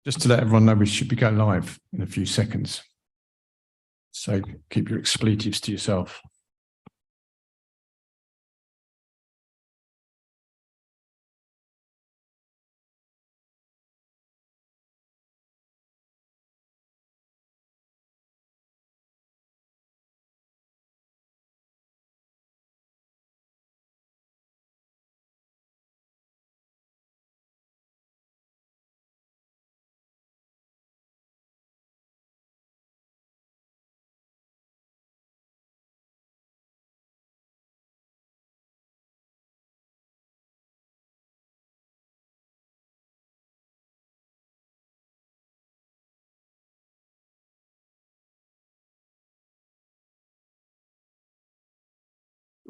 Just to let everyone know, we should be going live in a few seconds. So keep your expletives to yourself.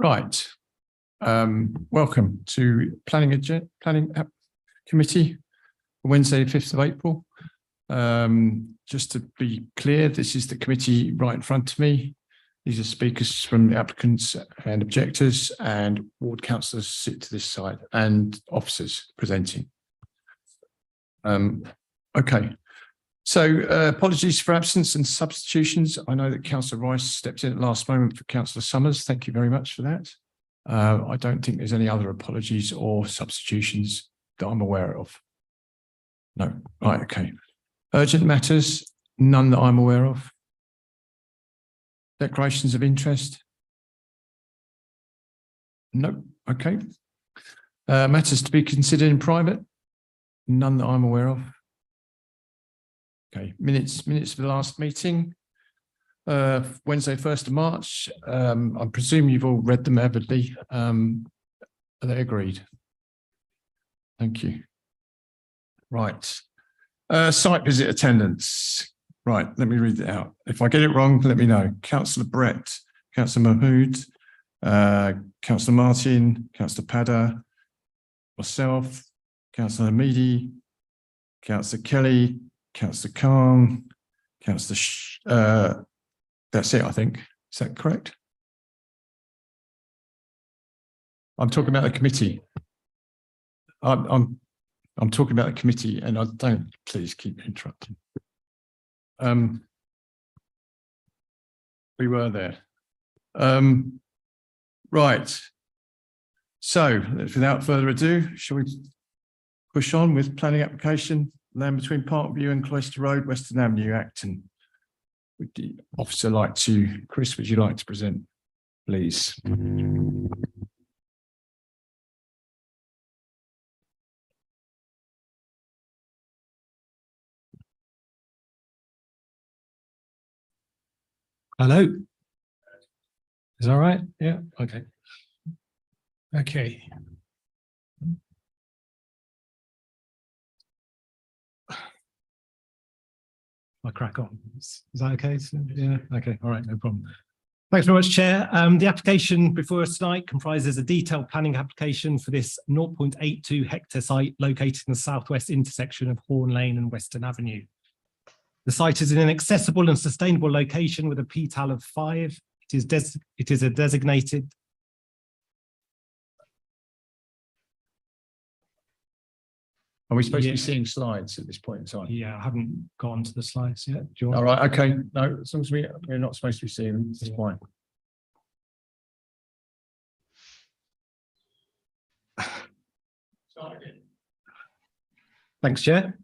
Right. Welcome to Planning Committee, Wednesday, 5th of April. Just to be clear, this is the committee right in front of me. These are speakers from the applicants and objectors, and ward councillors sit to this side, and officers presenting. Okay. So apologies for absence and substitutions. I know that Councillor Rice stepped in at the last moment for Councillor Summers. Thank you very much for that. I don't think there's any other apologies or substitutions that I'm aware of. No. Right, okay. Urgent matters, none that I'm aware of. Declarations of interest? No. Okay. Matters to be considered in private? None that I'm aware of. Okay, minutes for the last meeting, Wednesday, 1st of March. I presume you've all read them avidly. Are they agreed? Thank you. Right. Site visit attendance. Right, let me read it out. If I get it wrong, let me know. Councillor Brett, Councillor Mahmood, Councillor Martin, Councillor Padda, myself, Councillor Hamidi, Councillor Kelly, Councillor Khan, Councillor that's it, I think. Is that correct? I'm talking about the committee. I'm talking about the committee, and I don't, please keep interrupting. We were there. Right. So without further ado, shall we push on with planning application? Land between Parkview and Cloister Road, Western Avenue, Acton. Would the officer like to, Chris, would you like to present, please? Hello. Is that all right? Yeah. Okay. Okay. I'll crack on. Is that okay? Yeah. Okay. All right. No problem. Thanks very much, Chair. The application before us tonight comprises a detailed planning application for this 0.82 hectare site located in the southwest intersection of Horn Lane and Western Avenue. The site is in an accessible and sustainable location with a PTAL of 5. It is a designated. Are we supposed to be seeing slides at this point in time? Yeah, I haven't gone to the slides yet. Do you want? All right, okay. No, as long as we're not supposed to be seeing them, it's fine. Thanks, Chair.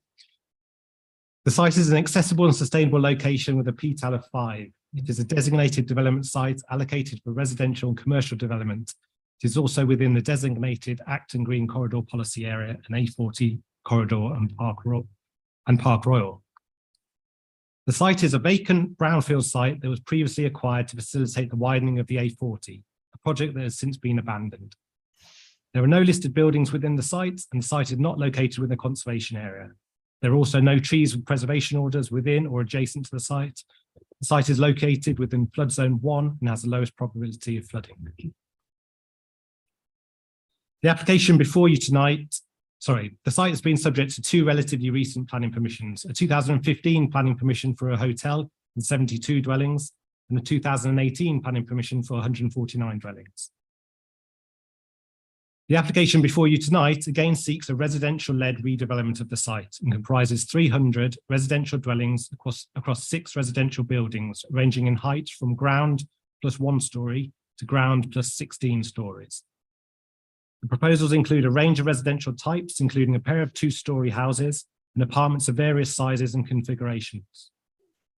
The site is an accessible and sustainable location with a PTAL of 5. It is a designated development site allocated for residential and commercial development. It is also within the designated Acton Green Corridor policy area and A40 corridor and Park Royal. The site is a vacant brownfield site that was previously acquired to facilitate the widening of the A40, a project that has since been abandoned. There are no listed buildings within the site, and the site is not located within a conservation area. There are also no trees with preservation orders within or adjacent to the site. The site is located within flood zone 1 and has the lowest probability of flooding. The application before you tonight, the site has been subject to 2 relatively recent planning permissions, a 2015 planning permission for a hotel and 72 dwellings, and a 2018 planning permission for 149 dwellings. The application before you tonight again seeks a residential-led redevelopment of the site and comprises 300 residential dwellings across 6 residential buildings, ranging in height from ground plus 1 story to ground plus 16 stories. The proposals include a range of residential types, including a pair of 2-story houses and apartments of various sizes and configurations.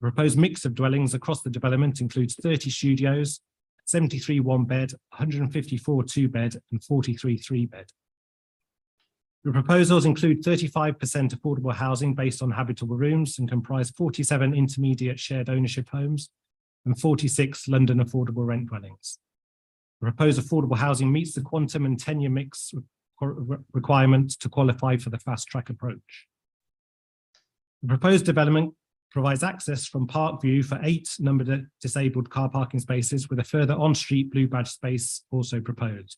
The proposed mix of dwellings across the development includes 30 studios, 73 1-bed, 154 2-bed, and 43 3-bed. The proposals include 35% affordable housing based on habitable rooms and comprise 47 intermediate shared ownership homes and 46 London affordable rent dwellings. The proposed affordable housing meets the quantum and tenure mix requirements to qualify for the fast track approach. The proposed development provides access from Park View for 8 numbered disabled car parking spaces, with a further on-street blue badge space also proposed.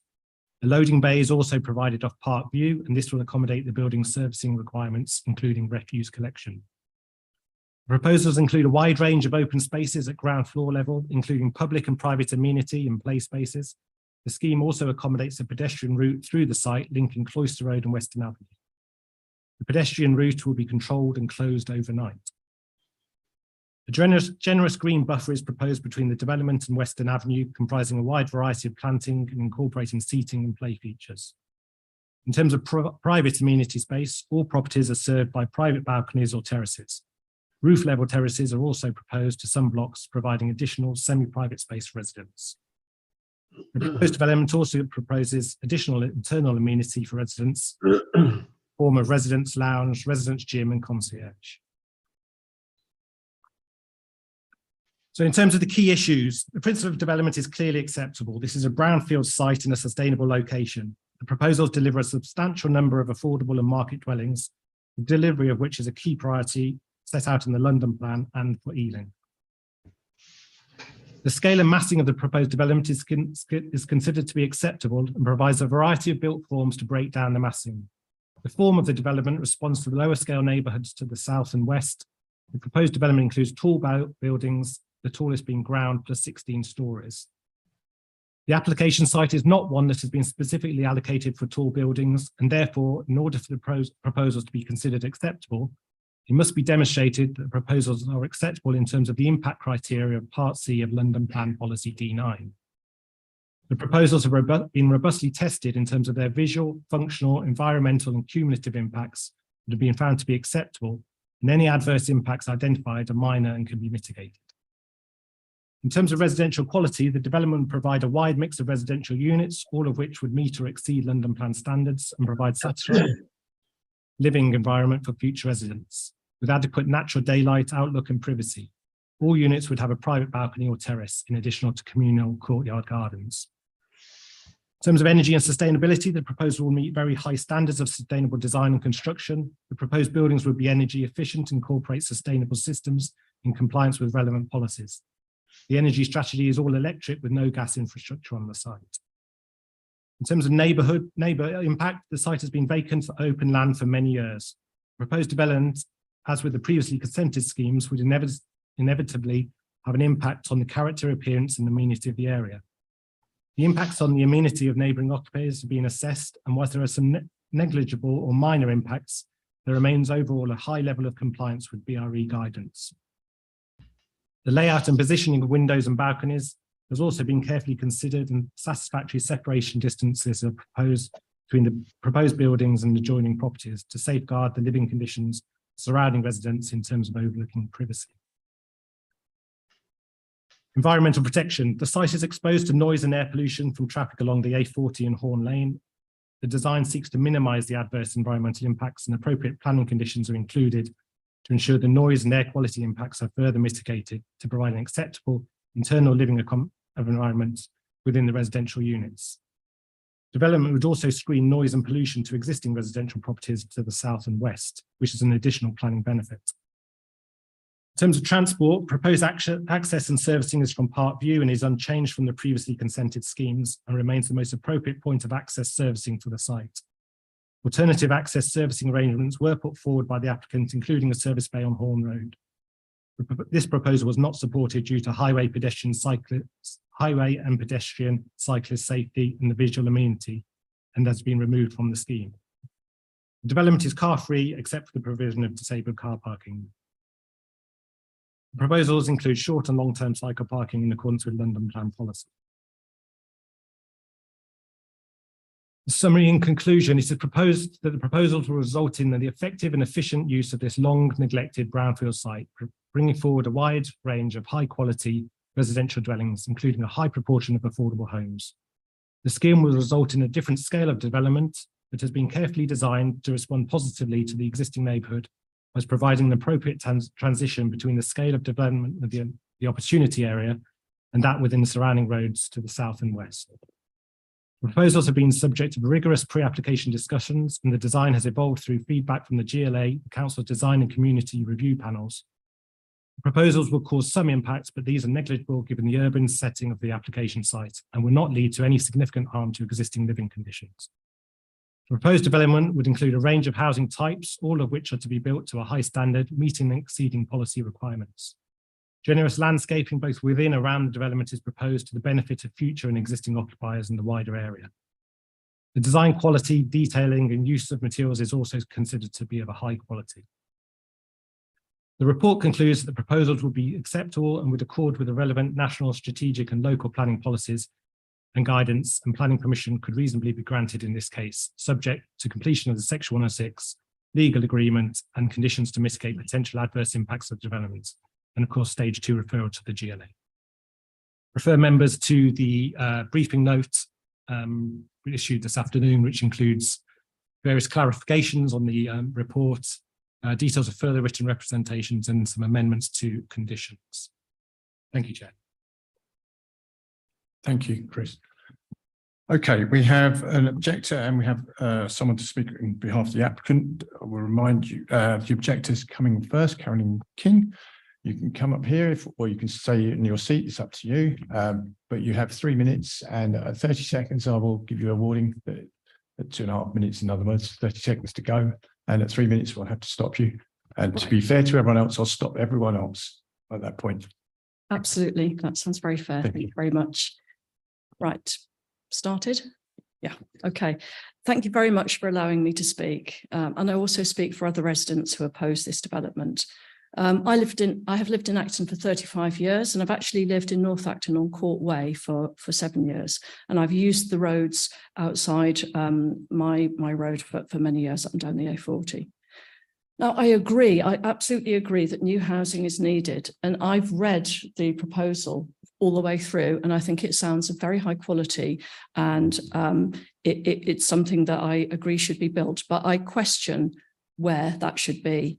A loading bay is also provided off Park View, and this will accommodate the building's servicing requirements, including refuse collection. The proposals include a wide range of open spaces at ground floor level, including public and private amenity and play spaces. The scheme also accommodates a pedestrian route through the site linking Cloister Road and Western Avenue. The pedestrian route will be controlled and closed overnight. A generous green buffer is proposed between the development and Western Avenue, comprising a wide variety of planting and incorporating seating and play features. In terms of private amenity space, all properties are served by private balconies or terraces. Roof level terraces are also proposed to some blocks, providing additional semi-private space for residents. The proposed development also proposes additional internal amenity for residents, form of residence lounge, residence gym, and concierge. So in terms of the key issues, the principle of development is clearly acceptable. This is a brownfield site in a sustainable location. The proposals deliver a substantial number of affordable and market dwellings, the delivery of which is a key priority set out in the London plan and for Ealing. The scale and massing of the proposed development is considered to be acceptable and provides a variety of built forms to break down the massing. The form of the development responds to the lower scale neighbourhoods to the south and west. The proposed development includes tall buildings, the tallest being ground plus 16 stories. The application site is not one that has been specifically allocated for tall buildings, and therefore, in order for the proposals to be considered acceptable, it must be demonstrated that the proposals are acceptable in terms of the impact criteria of Part C of London Plan Policy D9. The proposals have been robustly tested in terms of their visual, functional, environmental, and cumulative impacts that have been found to be acceptable, and any adverse impacts identified are minor and can be mitigated. In terms of residential quality, the development would provide a wide mix of residential units, all of which would meet or exceed London Plan standards and provide satisfactory living environment for future residents, with adequate natural daylight, outlook, and privacy. All units would have a private balcony or terrace, in addition to communal courtyard gardens. In terms of energy and sustainability, the proposal will meet very high standards of sustainable design and construction. The proposed buildings would be energy efficient and incorporate sustainable systems in compliance with relevant policies. The energy strategy is all electric with no gas infrastructure on the site. In terms of neighbour impact, the site has been vacant for open land for many years. Proposed development, as with the previously consented schemes, would inevitably have an impact on the character, appearance, and amenity of the area. The impacts on the amenity of neighbouring occupiers have been assessed, and whilst there are some negligible or minor impacts, there remains overall a high level of compliance with BRE guidance. The layout and positioning of windows and balconies has also been carefully considered, and satisfactory separation distances are proposed between the proposed buildings and adjoining properties to safeguard the living conditions surrounding residents in terms of overlooking privacy. Environmental protection. The site is exposed to noise and air pollution from traffic along the A40 and Horn Lane. The design seeks to minimise the adverse environmental impacts, and appropriate planning conditions are included to ensure the noise and air quality impacts are further mitigated to provide an acceptable internal living environment within the residential units. Development would also screen noise and pollution to existing residential properties to the south and west, which is an additional planning benefit. In terms of transport, proposed access and servicing is from Park View and is unchanged from the previously consented schemes and remains the most appropriate point of access servicing for the site. Alternative access servicing arrangements were put forward by the applicant, including a service bay on Horn Road. This proposal was not supported due to highway and pedestrian cyclist safety and the visual amenity, and has been removed from the scheme. The development is car-free except for the provision of disabled car parking. The proposals include short and long-term cycle parking in accordance with London Plan policy. The summary in conclusion is proposed that the proposals will result in the effective and efficient use of this long neglected brownfield site, bringing forward a wide range of high quality residential dwellings, including a high proportion of affordable homes. The scheme will result in a different scale of development that has been carefully designed to respond positively to the existing neighbourhood, as providing an appropriate transition between the scale of development of the opportunity area and that within the surrounding roads to the south and west. Proposals have been subject to rigorous pre-application discussions, and the design has evolved through feedback from the GLA, the Council Design and Community Review panels. The proposals will cause some impacts, but these are negligible given the urban setting of the application site and will not lead to any significant harm to existing living conditions. The proposed development would include a range of housing types, all of which are to be built to a high standard, meeting and exceeding policy requirements. Generous landscaping both within and around the development is proposed to the benefit of future and existing occupiers in the wider area. The design quality, detailing and use of materials is also considered to be of a high quality. The report concludes that the proposals will be acceptable and would accord with the relevant national, strategic and local planning policies and guidance, and planning permission could reasonably be granted in this case, subject to completion of the Section 106 legal agreement and conditions to mitigate potential adverse impacts of developments. And of course, stage 2 referral to the GLA. Refer members to the briefing note issued this afternoon, which includes various clarifications on the report, details of further written representations and some amendments to conditions. Thank you, Chair. Thank you, Chris. Okay, we have an objector and we have someone to speak on behalf of the applicant. I will remind you, the objector's coming first, Carolyn King. You can come up here or you can stay in your seat, it's up to you. But you have 3 minutes and 30 seconds. I will give you a warning that at 2.5 minutes, in other words, 30 seconds to go. And at 3 minutes, we'll have to stop you. And to be fair to everyone else, I'll stop everyone else at that point. Absolutely. That sounds very fair. Thank you very much. Right. Started? Yeah. Okay. Thank you very much for allowing me to speak. And I also speak for other residents who oppose this development. I have lived in Acton for 35 years, and I've actually lived in North Acton on Court Way for 7 years. And I've used the roads outside my road for many years up and down the A40. Now, I absolutely agree that new housing is needed. And I've read the proposal all the way through, and I think it sounds of very high quality, and it's something that I agree should be built, but I question where that should be.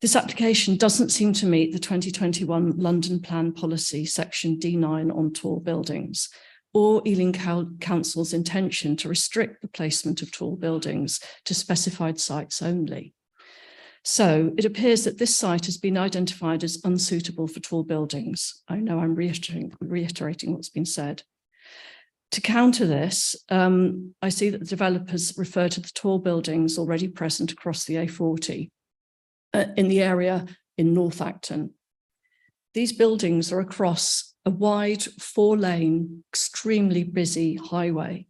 This application doesn't seem to meet the 2021 London Plan Policy Section D9 on tall buildings, or Ealing Council's intention to restrict the placement of tall buildings to specified sites only. So it appears that this site has been identified as unsuitable for tall buildings. I know I'm reiterating what's been said. To counter this, I see that the developers refer to the tall buildings already present across the A40 in the area in North Acton. These buildings are across a wide 4-lane, extremely busy highway.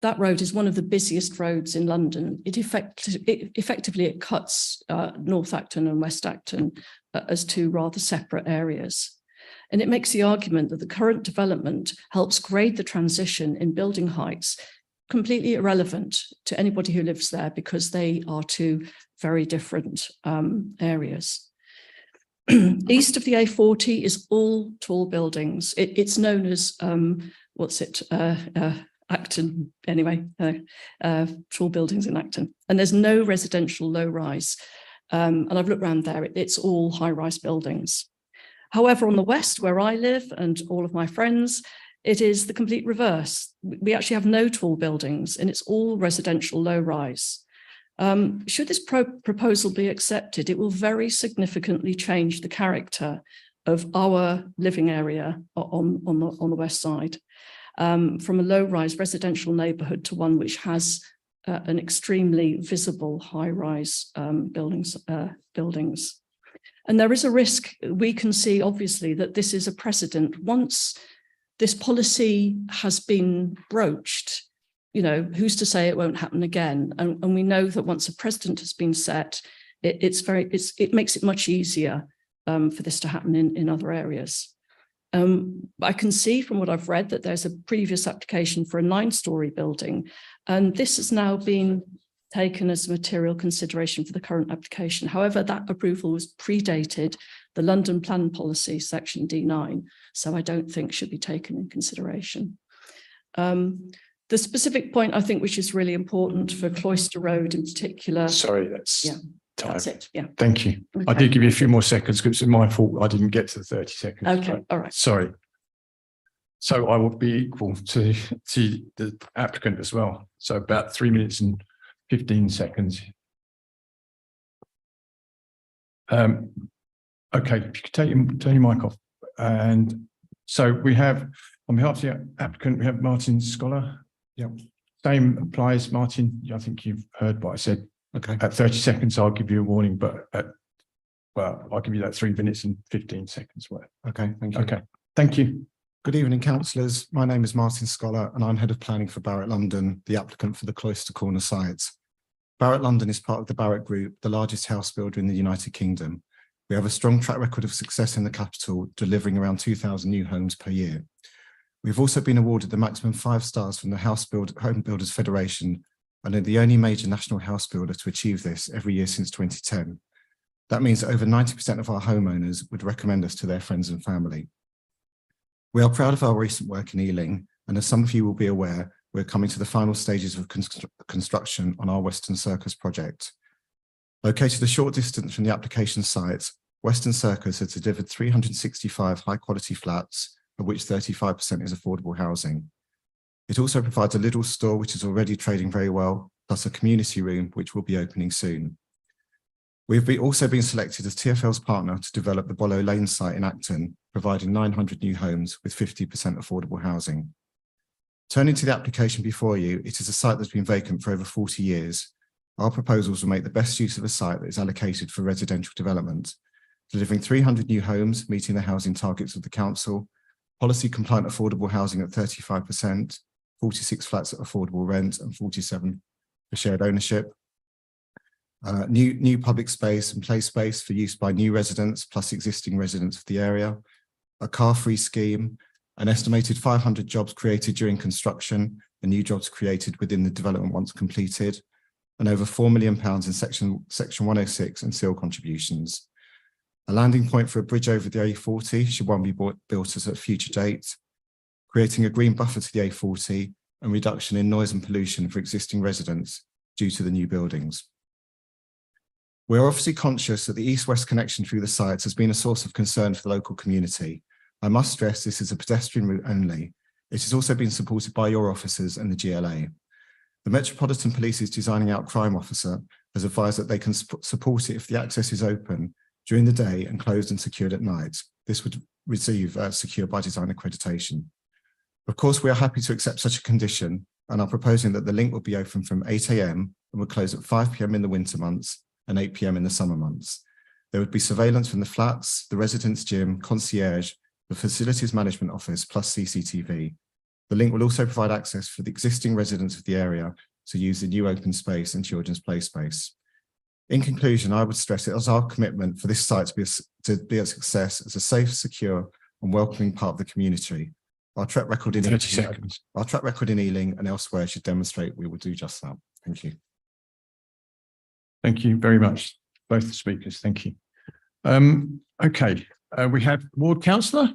That road is one of the busiest roads in London. It effectively cuts North Acton and West Acton as two rather separate areas. And it makes the argument that the current development helps grade the transition in building heights completely irrelevant to anybody who lives there, because they are two very different areas. East of the A40 is all tall buildings. It's known as, Acton, anyway, tall buildings in Acton. And there's no residential low rise. And I've looked around there, it's all high rise buildings. However, on the west where I live and all of my friends, it is the complete reverse. We actually have no tall buildings and it's all residential low rise. Should this proposal be accepted, it will very significantly change the character of our living area on the west side, from a low-rise residential neighbourhood to one which has an extremely visible high-rise buildings. And there is a risk, we can see obviously that this is a precedent. Once this policy has been broached, who's to say it won't happen again? And we know that once a precedent has been set, it makes it much easier for this to happen in other areas. I can see from what I've read that there's a previous application for a 9-storey building, and this has now been taken as a material consideration for the current application. However, that approval was predated the London Plan Policy section D9, so I don't think should be taken in consideration. The specific point I think which is really important for Cloister Road in particular. Sorry, that's Yeah, time. that's it. Yeah. Thank you. I Okay. did give you a few more seconds because it's my fault I didn't get to the 30 seconds. Okay. All right. Sorry. So I will be equal to the applicant as well. So about 3 minutes and 15 seconds. Okay, if you could turn your mic off. And so we have, on behalf of the applicant, we have Martin Scholar. Yep. Same applies, Martin. I think you've heard what I said. Okay. At 30 seconds, I'll give you a warning, but I'll give you that 3 minutes and 15 seconds worth. Okay, thank you. Okay, thank you. Good evening, councillors. My name is Martin Scholar and I'm Head of Planning for Barratt London, the applicant for the Cloister Corner site. Barratt London is part of the Barratt Group, the largest house builder in the United Kingdom. We have a strong track record of success in the capital, delivering around 2,000 new homes per year. We've also been awarded the maximum 5 stars from the Home Builders Federation and are the only major national house builder to achieve this every year since 2010. That means that over 90% of our homeowners would recommend us to their friends and family. We are proud of our recent work in Ealing, and as some of you will be aware, we're coming to the final stages of construction on our Western Circus project. Located a short distance from the application site, Western Circus has delivered 365 high-quality flats, of which 35% is affordable housing. It also provides a Lidl store, which is already trading very well, plus a community room, which will be opening soon. We've also been selected as TfL's partner to develop the Bollow Lane site in Acton, providing 900 new homes with 50% affordable housing. Turning to the application before you, it is a site that's been vacant for over 40 years. Our proposals will make the best use of a site that is allocated for residential development, delivering 300 new homes, meeting the housing targets of the council, policy compliant affordable housing at 35%, 46 flats at affordable rent and 47 for shared ownership. New public space and play space for use by new residents plus existing residents of the area, a car-free scheme, an estimated 500 jobs created during construction and new jobs created within the development once completed, and over £4 million in section 106 and seal contributions. A landing point for a bridge over the A40 should one be built at a future date, creating a green buffer to the A40 and reduction in noise and pollution for existing residents due to the new buildings. We're obviously conscious that the east-west connection through the site has been a source of concern for the local community. I must stress this is a pedestrian route only. It has also been supported by your officers and the GLA. The Metropolitan Police's designing out crime officer has advised that they can support it if the access is open during the day and closed and secured at night. This would receive secure by design accreditation. Of course, we are happy to accept such a condition and are proposing that the link will be open from 8 AM and will close at 5 PM in the winter months and 8 PM in the summer months. There would be surveillance from the flats, the residence gym, concierge, the facilities management office, plus CCTV. The link will also provide access for the existing residents of the area to use the new open space and children's play space. In conclusion, I would stress it as our commitment for this site to be a success as a safe, secure and welcoming part of the community. Our track record in 30 seconds. Our track record in Ealing and elsewhere should demonstrate we will do just that. Thank you. Thank you very much, both the speakers. Thank you. Okay, we have Ward Councillor,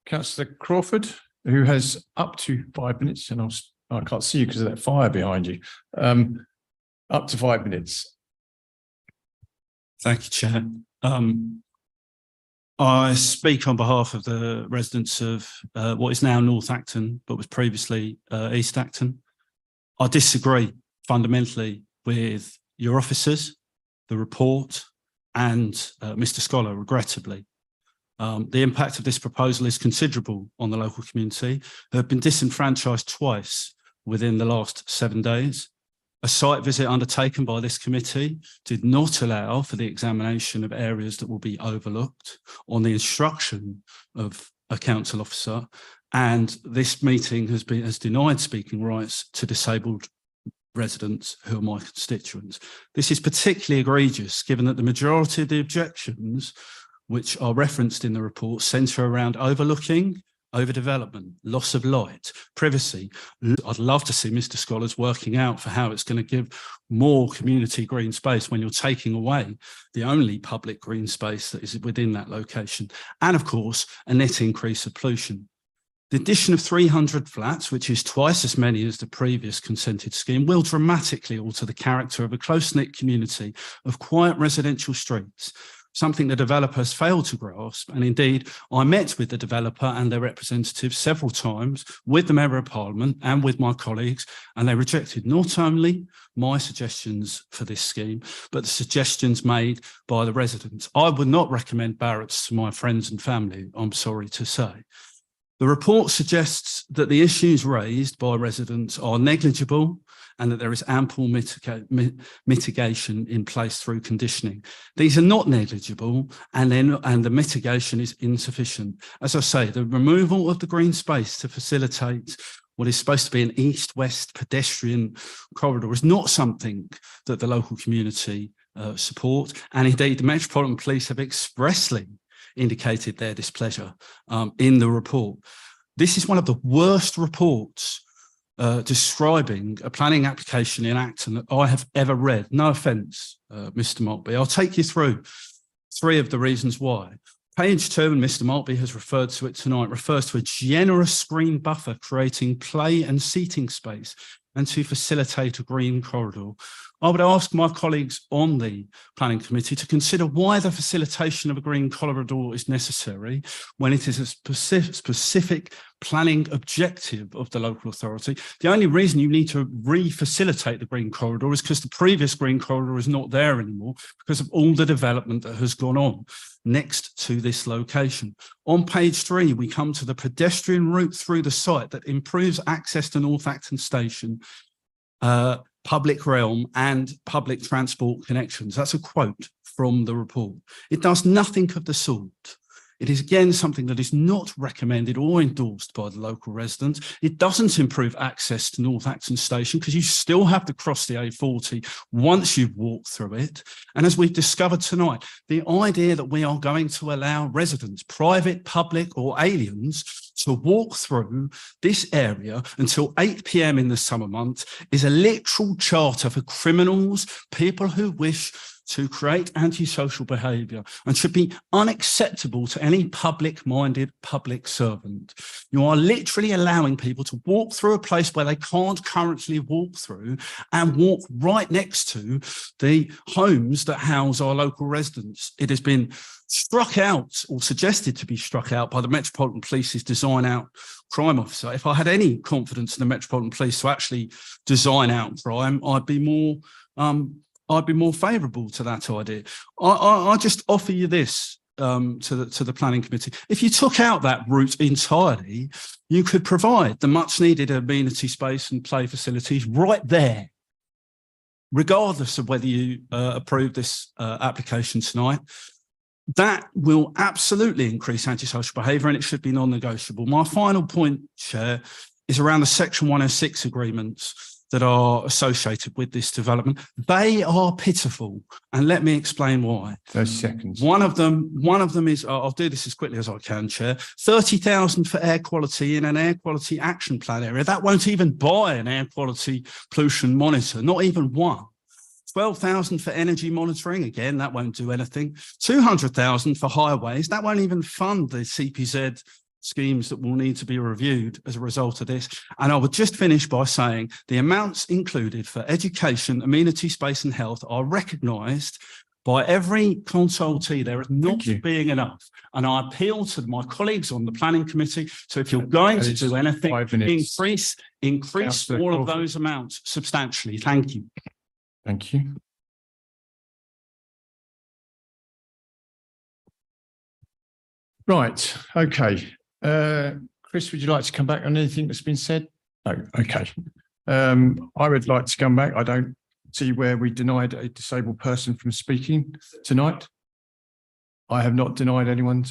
Councillor Crawford, who has up to 5 minutes, and I can't see you because of that fire behind you. Up to 5 minutes. Thank you, Chair. I speak on behalf of the residents of what is now North Acton, but was previously East Acton. I disagree fundamentally with your officers, the report, and Mr. Scholar, regrettably. The impact of this proposal is considerable on the local community, who have been disenfranchised twice within the last 7 days. A site visit undertaken by this committee did not allow for the examination of areas that will be overlooked on the instruction of a council officer, and this meeting has denied speaking rights to disabled residents who are my constituents. This is particularly egregious given that the majority of the objections which are referenced in the report centre around overlooking, overdevelopment, loss of light, privacy. I'd love to see Mr. Scholars working out for how it's going to give more community green space when you're taking away the only public green space that is within that location. And of course, a net increase of pollution. The addition of 300 flats, which is twice as many as the previous consented scheme, will dramatically alter the character of a close-knit community of quiet residential streets, something the developers failed to grasp. And indeed, I met with the developer and their representatives several times, with the Member of Parliament and with my colleagues, and they rejected not only my suggestions for this scheme, but the suggestions made by the residents. I would not recommend Barratt's to my friends and family, I'm sorry to say. The report suggests that the issues raised by residents are negligible and that there is ample mitigation in place through conditioning. These are not negligible, and the mitigation is insufficient. As I say, the removal of the green space to facilitate what is supposed to be an east-west pedestrian corridor is not something that the local community support. And indeed, the Metropolitan Police have expressly indicated their displeasure in the report. This is one of the worst reports describing a planning application in Acton that I have ever read. No offence, Mr. Maltby. I'll take you through three of the reasons why. Page 2, and Mr. Maltby has referred to it tonight, refers to a generous green buffer creating play and seating space and to facilitate a green corridor. I would ask my colleagues on the planning committee to consider why the facilitation of a green corridor is necessary when it is a specific planning objective of the local authority. The only reason you need to re-facilitate the green corridor is because the previous green corridor is not there anymore because of all the development that has gone on next to this location. On page 3, we come to the pedestrian route through the site that improves access to North Acton Station, public realm and public transport connections. That's a quote from the report. It does nothing of the sort. It is again something that is not recommended or endorsed by the local residents. It doesn't improve access to North Acton Station because you still have to cross the A40 once you've walked through it. And as we've discovered tonight, the idea that we are going to allow residents, private, public or aliens, to walk through this area until 8 p.m. in the summer months is a literal charter for criminals, people who wish to create antisocial behaviour, and should be unacceptable to any public-minded public servant. You are literally allowing people to walk through a place where they can't currently walk through and walk right next to the homes that house our local residents. It has been struck out or suggested to be struck out by the Metropolitan Police's design out crime officer. If I had any confidence in the Metropolitan Police to actually design out crime, I'd be more favourable to that idea. I just offer you this to the planning committee. If you took out that route entirely, you could provide the much needed amenity space and play facilities right there, regardless of whether you approve this application tonight. That will absolutely increase antisocial behaviour and it should be non-negotiable. My final point, Chair, is around the Section 106 agreements that are associated with this development. They are pitiful, and let me explain why. 30 seconds. One of them is, I'll do this as quickly as I can, Chair, 30,000 for air quality in an air quality action plan area. That won't even buy an air quality pollution monitor, not even one. 12,000 for energy monitoring, again, that won't do anything. 200,000 for highways, that won't even fund the CPZ schemes that will need to be reviewed as a result of this. And I would just finish by saying the amounts included for education, amenity, space and health are recognised by every consultee. There is not being enough. And I appeal to my colleagues on the planning committee. So if you're going to do anything, increase all of those amounts substantially. Thank you. Thank you. Right, okay. Chris, would you like to come back on anything that's been said? No, okay. I would like to come back. I don't see where we denied a disabled person from speaking tonight. I have not denied anyone.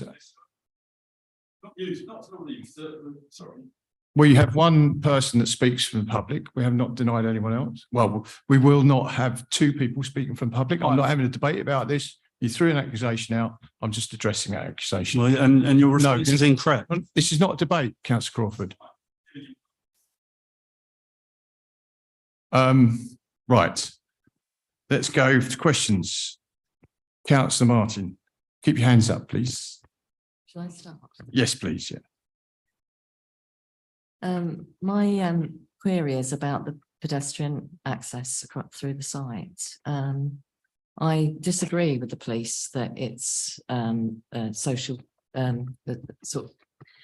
Sorry. We have one person that speaks from the public. We have not denied anyone else. Well, we will not have two people speaking from public. I'm not having a debate about this. You threw an accusation out. I'm just addressing that accusation. Well, and your No, response is incorrect. This is not a debate, Councillor Crawford. Right. Let's go to questions. Councillor Martin, keep your hands up, please. Shall I start? Yes, please. Yeah. My query is about the pedestrian access through the site. I disagree with the police that it's a social sort of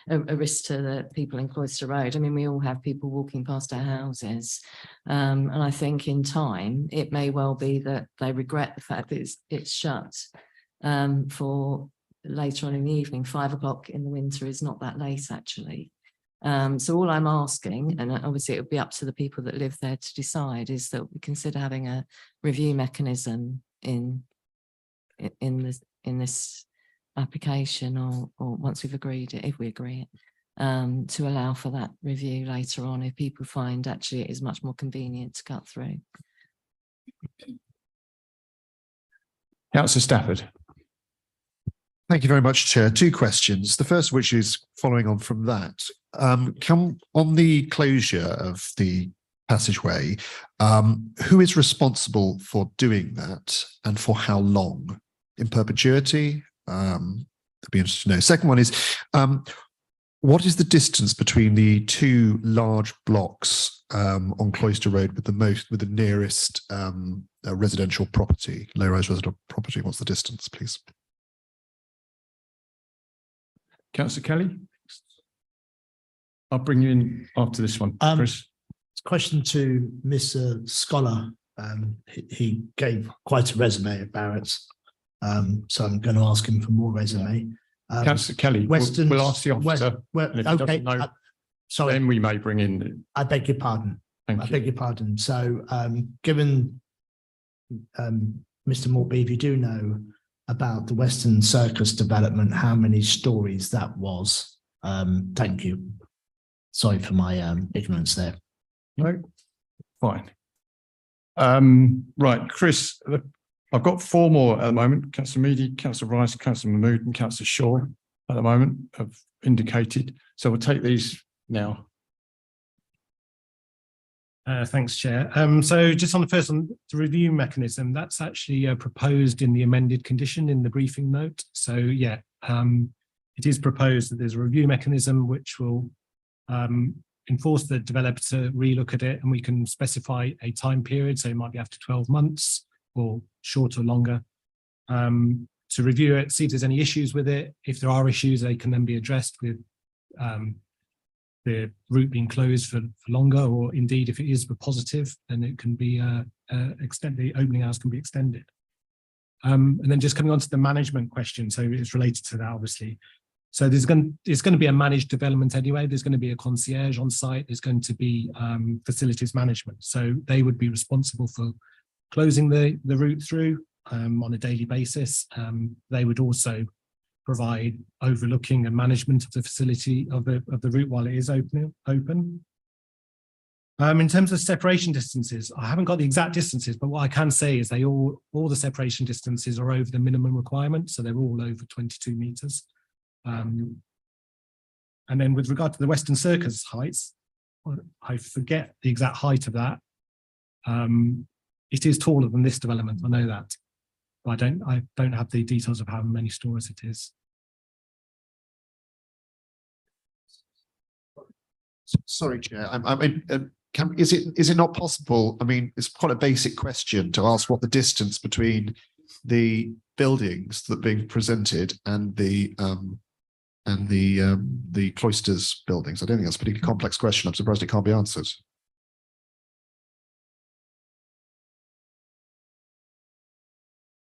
a risk to the people in Cloister Road. I mean, we all have people walking past our houses, and I think in time it may well be that they regret the fact that it's shut for later on in the evening. 5 o'clock in the winter is not that late, actually. So all I'm asking, and obviously it would be up to the people that live there to decide, is that we consider having a review mechanism in this application, or once we've agreed it, if we agree it, to allow for that review later on if people find actually it is much more convenient to cut through. Councillor Stafford. Thank you very much, Chair. 2 questions. The first of which is following on from that. On the closure of the passageway, who is responsible for doing that and for how long? In perpetuity? I'd be interested to know. Second one is, what is the distance between the 2 large blocks on Cloister Road with the nearest residential property, low-rise residential property? What's the distance, please? Councillor Kelly. I'll bring you in after this one, Chris. Question to Mr. Scholar. He gave quite a resume at Barrett's, so I'm going to ask him for more resume. Councillor Kelly, we'll ask the officer. And if he okay. doesn't know, Sorry, then we may bring in. I beg your pardon. Thank I you. beg your pardon. So, given Mr. Morby, if you do know about the Western Circus development, how many stories that was? Thank you. Sorry for my ignorance there. No, fine. Right, Chris, I've got 4 more at the moment. Councillor Meady, Councillor Rice, Councillor Mahmood and Councillor Shaw at the moment have indicated. So we'll take these now. Thanks, Chair. So just on the first one, the review mechanism, that's actually proposed in the amended condition in the briefing note. So yeah, it is proposed that there's a review mechanism which will enforce the developer to relook at it, and we can specify a time period. So it might be after 12 months or shorter or longer, to review it, see if there's any issues with it. If there are issues, they can then be addressed with the route being closed for longer, or indeed if it is positive, then it can be extended, the opening hours can be extended. And then just coming on to the management question, so it's related to that obviously. So it's going to be a managed development anyway. There's going to be a concierge on site. There's going to be facilities management. So they would be responsible for closing the route through on a daily basis. They would also provide overlooking and management of the facility of the route while it is open. In terms of separation distances, I haven't got the exact distances, but what I can say is all the separation distances are over the minimum requirement, so they're all over 22 meters. And then with regard to the Western Circus heights, I forget the exact height of that. It is taller than this development, I know that. But I don't have the details of how many stories it is. Sorry, Chair. Is it not possible? I mean, it's quite a basic question to ask what the distance between the buildings that are being presented and the cloisters buildings. I don't think that's a particularly complex question. I'm surprised it can't be answered.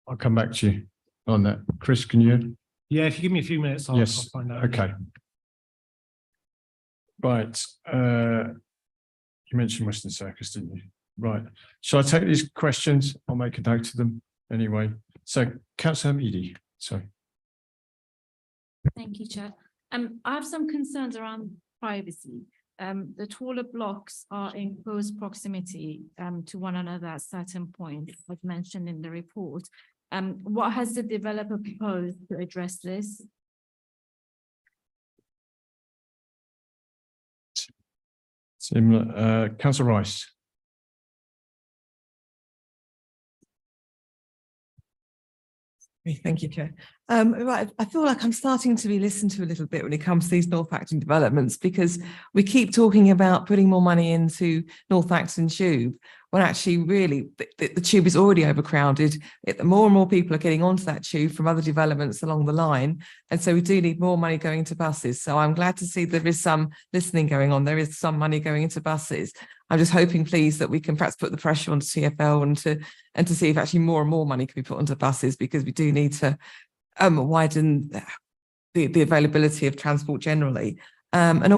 I'll come back to you on that. Chris, can you? Yeah, if you give me a few minutes, I'll find out. Okay. Right. You mentioned Western Circus, didn't you? Right. Shall I take these questions? I'll make a note of them anyway. So, Councillor Meady, sorry. Thank you, Chair. I have some concerns around privacy. The taller blocks are in close proximity to one another at certain points, as mentioned in the report. What has the developer proposed to address this? Similar, Councillor Rice. Thank you, Chair. Right, I feel like I'm starting to be listened to a little bit when it comes to these North Acton developments, because we keep talking about putting more money into North Acton Tube, when actually really the tube is already overcrowded. More and more people are getting onto that tube from other developments along the line. And so we do need more money going into buses. So I'm glad to see there is some listening going on. There is some money going into buses. I'm just hoping, please, that we can perhaps put the pressure on TfL and to see if actually more and more money can be put onto buses, because we do need to widen the availability of transport generally, and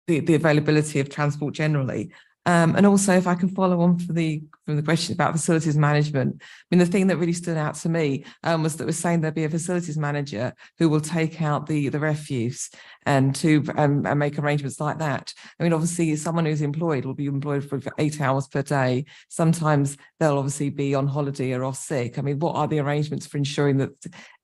the availability of transport generally. And also, if I can follow on from the question about facilities management, I mean, the thing that really stood out to me was that we're saying there'll be a facilities manager who will take out the refuse and to and make arrangements like that. I mean, obviously, someone who's employed will be employed for 8 hours per day. Sometimes they'll obviously be on holiday or off sick. I mean, what are the arrangements for ensuring that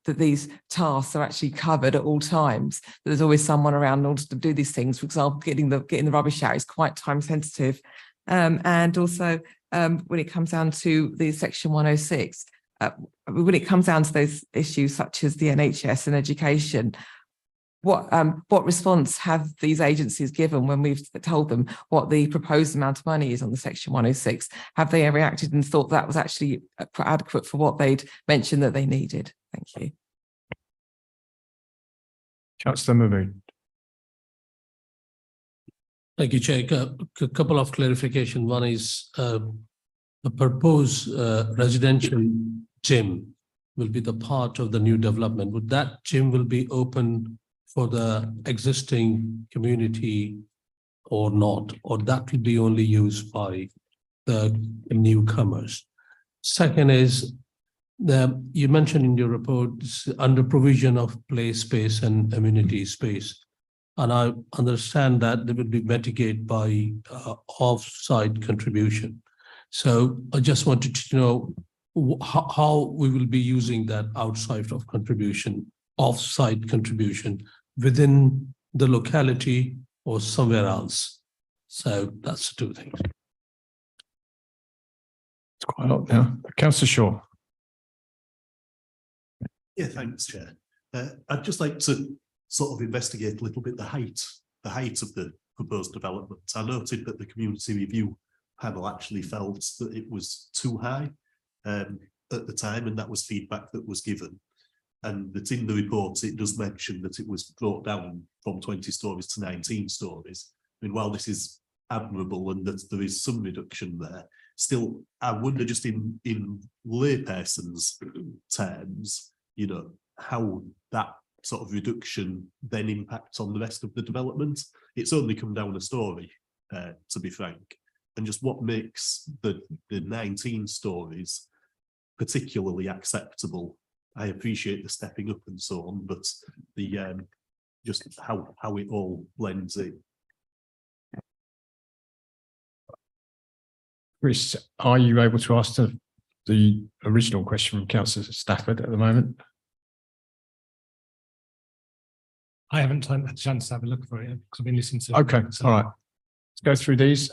these tasks are actually covered at all times? That there's always someone around in order to do these things. For example, getting the rubbish out is quite time sensitive. And also, when it comes down to the Section 106, when it comes down to those issues such as the NHS and education, what response have these agencies given when we've told them what the proposed amount of money is on the Section 106? Have they reacted and thought that was actually adequate for what they'd mentioned that they needed? Thank you. Councillor Mahmood. Thank you, Chair. A couple of clarification. One is the proposed residential gym will be the part of the new development. Would that gym will be open for the existing community or not? Or that will be only used by the newcomers? Second is, you mentioned in your report under provision of play space and amenity space. And I understand that they will be mitigated by off-site contribution. So I just wanted to know how we will be using that outside of contribution, off-site contribution within the locality or somewhere else. So that's the two things. It's quite a lot now. Councillor Shaw. Yeah, thanks, Chair. I'd just like to sort of investigate a little bit the height of the proposed development. I noted that the community review panel actually felt that it was too high at the time, and that was feedback that was given. And that in the report, it does mention that it was brought down from 20 stories to 19 stories. I mean, while this is admirable and that there is some reduction there, still, I wonder just in layperson's terms, you know, how that sort of reduction then impacts on the rest of the development. It's only come down a story, to be frank, and just what makes the 19 stories particularly acceptable. I appreciate the stepping up and so on, but the just how it all blends in. Chris, are you able to ask the original question from Councillor Stafford at the moment? I haven't had a chance to have a look for it because I've been listening to. Okay, all right. Let's go through these.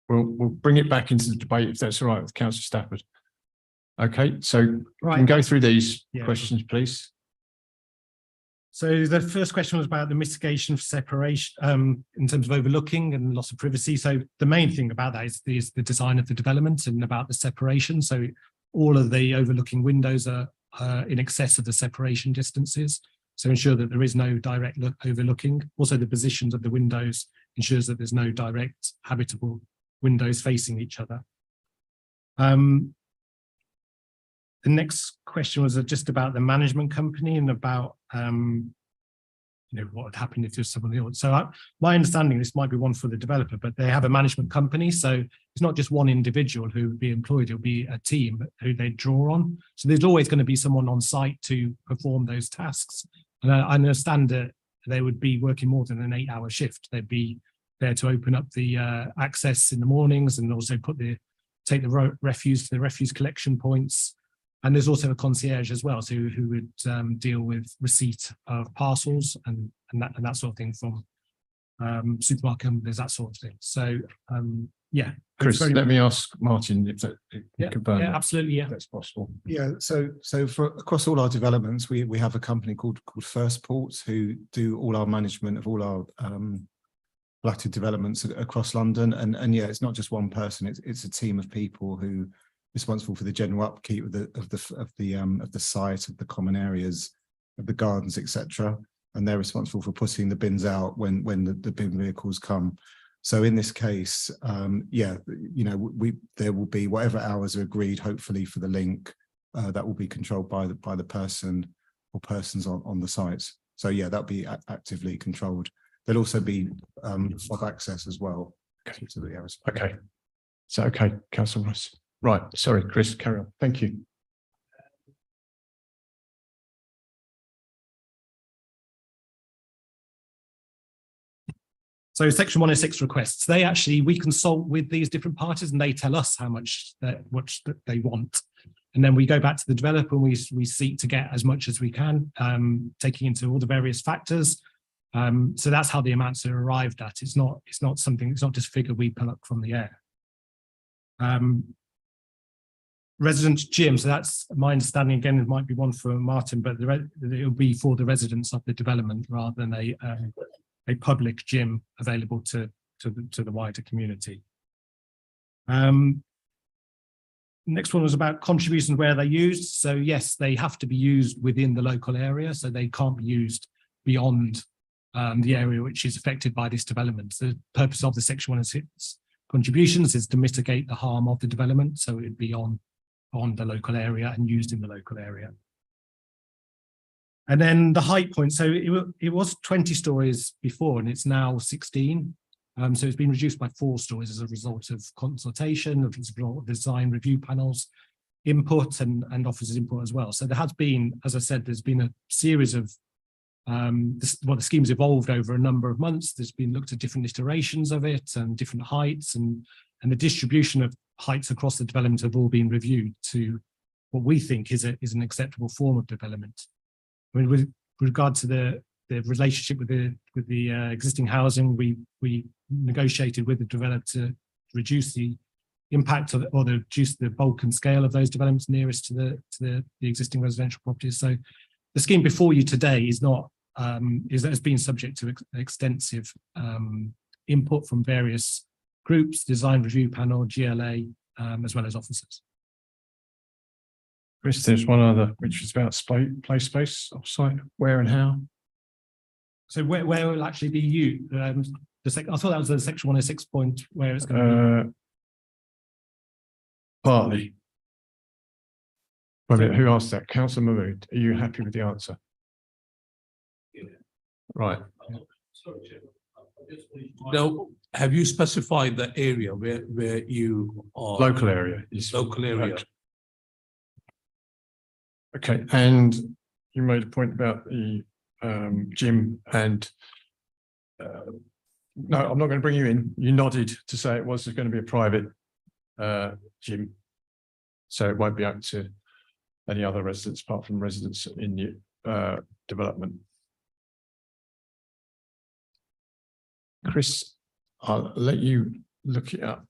We'll bring it back into the debate if that's all right with Councillor Stafford. Okay, so you can go through these questions, please. So the first question was about the mitigation for separation in terms of overlooking and loss of privacy. So the main thing about that is the design of the development and about the separation. So all of the overlooking windows are in excess of the separation distances. So ensure that there is no direct overlooking. Also, the positions of the windows ensures that there's no direct habitable windows facing each other. The next question was just about the management company and about what would happen if there's someone else. So my understanding, this might be one for the developer, but they have a management company. So it's not just one individual who would be employed, it'll be a team who they draw on. So there's always going to be someone on site to perform those tasks. And I understand that they would be working more than an 8-hour shift. They'd be there to open up the access in the mornings and also take the refuse to the refuse collection points. And there's also a concierge as well, so who would deal with receipt of parcels and that sort of thing from supermarket. There's that sort of thing. So yeah, Chris, let me ask Martin if that yeah, confirm yeah, absolutely, yeah. that's possible. Yeah, so for across all our developments, we have a company called First Ports who do all our management of all our platted developments across London, and yeah, it's not just one person; it's a team of people who are responsible for the general upkeep of the site, of the common areas, of the gardens, etc. And they're responsible for putting the bins out when the bin vehicles come. So in this case, yeah, you know, there will be whatever hours are agreed, hopefully for the link, that will be controlled by the person or persons on the sites. So yeah, that'll be actively controlled. There'll also be fob access as well. Okay. To the areas. Okay. So, okay, Councillor Rice. Right, sorry, Chris, carry on. Thank you. So Section 106 requests, we consult with these different parties and they tell us how much that they want. And then we go back to the developer and we seek to get as much as we can, taking into all the various factors. So that's how the amounts are arrived at. It's not just a figure we pull up from the air. Resident gym, so that's my understanding. Again, it might be one for Martin, but it'll be for the residents of the development rather than a public gym available to the wider community. Next one was about contributions where they're used. So yes, they have to be used within the local area, so they can't be used beyond the area which is affected by this development. The purpose of the Section 106 contributions is to mitigate the harm of the development, so it'd be on the local area and used in the local area. And then the height point, so it was 20 stories before and it's now 16. So it's been reduced by 4 stories as a result of consultation, of design review panels, input and officers' input as well. So there has been, as I said, there's been a series of, the scheme's evolved over a number of months. There's been looked at different iterations of it and different heights and the distribution of heights across the development have all been reviewed to what we think is an acceptable form of development. I mean, with regard to the relationship with the existing housing, we negotiated with the developer to reduce the impact of or reduce the bulk and scale of those developments nearest to the existing residential properties. So the scheme before you today is not has been subject to extensive input from various groups, design review panel, GLA, as well as officers. Chris, there's one other, which is about play space offsite, where and how. So where will actually be used? I thought that was the Section 106 point where it's going to be. Partly. Wait a minute, who asked that? Councillor Mahmood, are you happy with the answer? Yeah. Right. Now, have you specified the area where you are? Local area. Is Local area. Okay, and you made a point about the gym and no, I'm not going to bring you in. You nodded to say it was going to be a private gym, so it won't be open to any other residents apart from residents in the development. Chris, I'll let you look it up.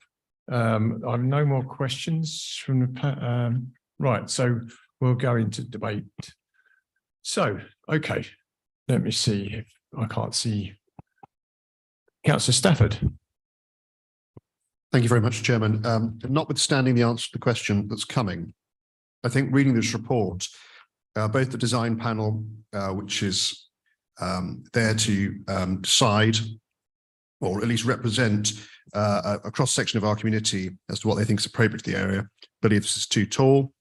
I have no more questions from the right, so we'll go into debate. So, okay, let me see if I can't see Councillor Stafford. Thank you very much, Chairman. Notwithstanding the answer to the question that's coming, I think reading this report, both the design panel, which is there to decide or at least represent a cross-section of our community as to what they think is appropriate to the area, believe this is too tall.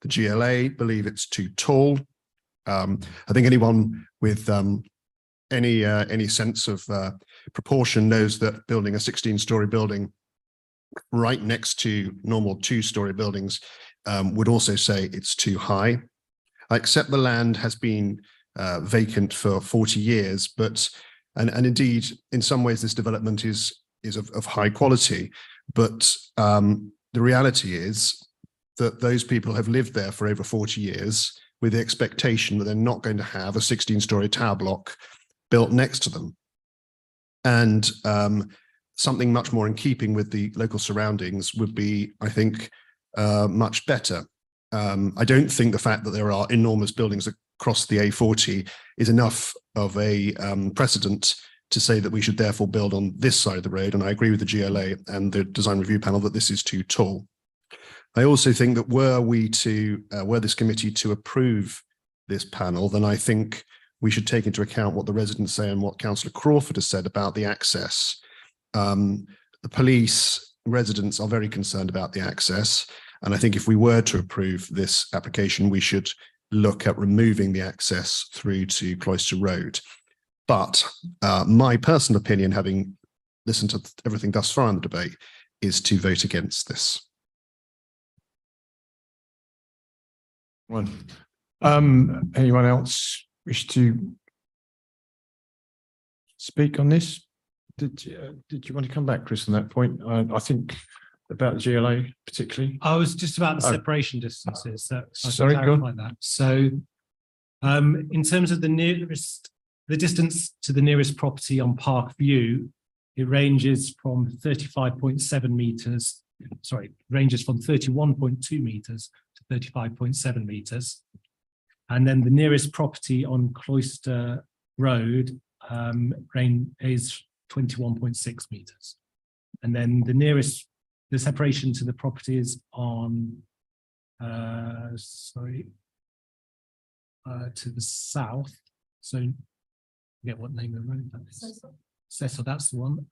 The GLA believe it's too tall. I think anyone with any sense of proportion knows that building a 16-story building right next to normal 2-story buildings would also say it's too high. I accept the land has been vacant for 40 years, but and indeed, in some ways, this development is of high quality. But the reality is that those people have lived there for over 40 years with the expectation that they're not going to have a 16-story tower block built next to them. And something much more in keeping with the local surroundings would be, I think, much better. I don't think the fact that there are enormous buildings across the A40 is enough of a precedent to say that we should therefore build on this side of the road. And I agree with the GLA and the design review panel that this is too tall. I also think that were this committee to approve this panel, then I think we should take into account what the residents say and what Councillor Crawford has said about the access. The police residents are very concerned about the access. And I think if we were to approve this application, we should look at removing the access through to Cloister Road. But my personal opinion, having listened to everything thus far in the debate, is to vote against this. Anyone else wish to speak on this? Did you want to come back, Chris, on that point? I think about the GLA particularly. I was just about the Oh. separation distances. So I should Sorry, go on. clarify that. So in terms of the distance to the nearest property on Park View, it ranges from 35.7 meters, ranges from 31.2 meters to 35.7 meters. And then the nearest property on Cloister Road is 21.6 meters. And then the separation to the properties on, to the south. So I forget what name of the road that is. Cecil, that's the one.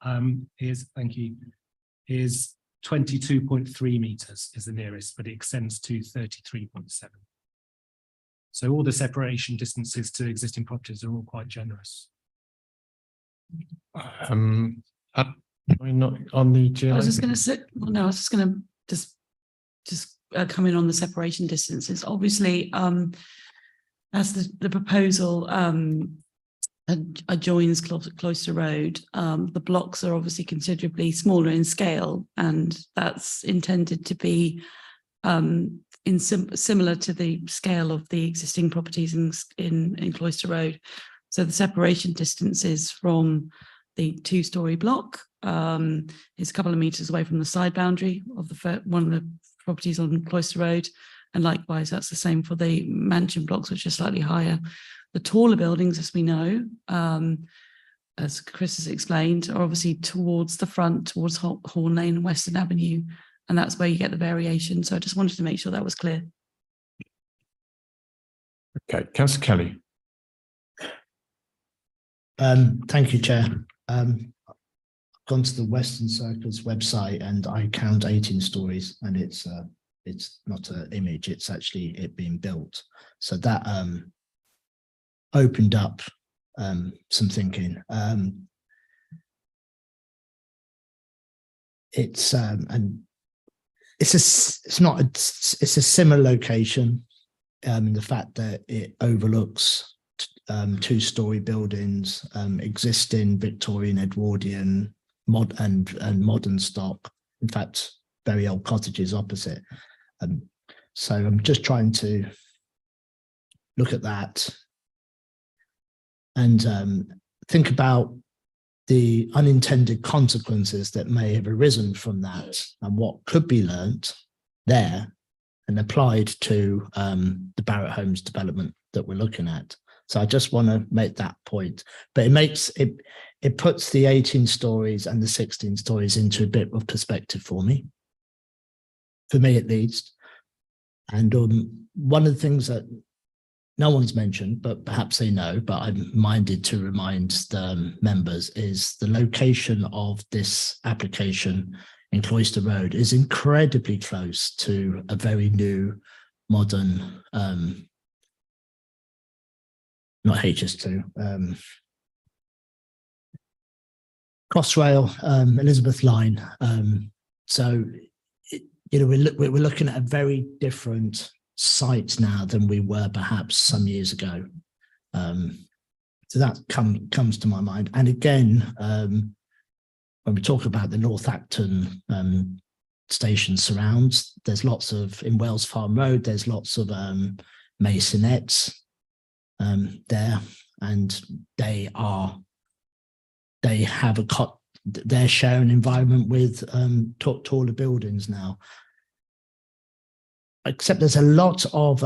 Is 22.3 meters is the nearest, but it extends to 33.7. So all the separation distances to existing properties are all quite generous. We're not on the GLA. I was just going to say, well, no, I was just going to just come in on the separation distances. Obviously, as the proposal adjoins Cloister Road, the blocks are obviously considerably smaller in scale, and that's intended to be similar to the scale of the existing properties in Cloister Road. So the separation distances from the two-story block is a couple of meters away from the side boundary of one of the properties on Cloister Road. And likewise, that's the same for the mansion blocks, which are slightly higher. The taller buildings, as we know, as Chris has explained, are obviously towards the front, towards Horn Lane and Western Avenue. And that's where you get the variation. So I just wanted to make sure that was clear. Okay, Councillor Kelly. Thank you, Chair. I've gone to the Western Circus website and I count 18 stories, and it's not an image, it's actually it being built. So that opened up some thinking. It's a similar location in the fact that it overlooks two-story buildings, existing Victorian, Edwardian, modern stock. In fact, very old cottages opposite. So I'm just trying to look at that and think about the unintended consequences that may have arisen from that and what could be learnt there and applied to the Barratt Homes development that we're looking at. So I just want to make that point, but it puts the 18 stories and the 16 stories into a bit of perspective for me at least. And one of the things that no one's mentioned, but perhaps they know, but I'm minded to remind the members, is the location of this application in Cloister Road is incredibly close to a very new, modern, not HS2, Crossrail, Elizabeth Line. So, we're looking at a very different site now than we were perhaps some years ago. So that comes to my mind. And again, when we talk about the North Acton station surrounds, there's lots of, in Wells Farm Road, there's lots of masonettes there, and they have they're sharing environment with taller buildings now. Except there's a lot of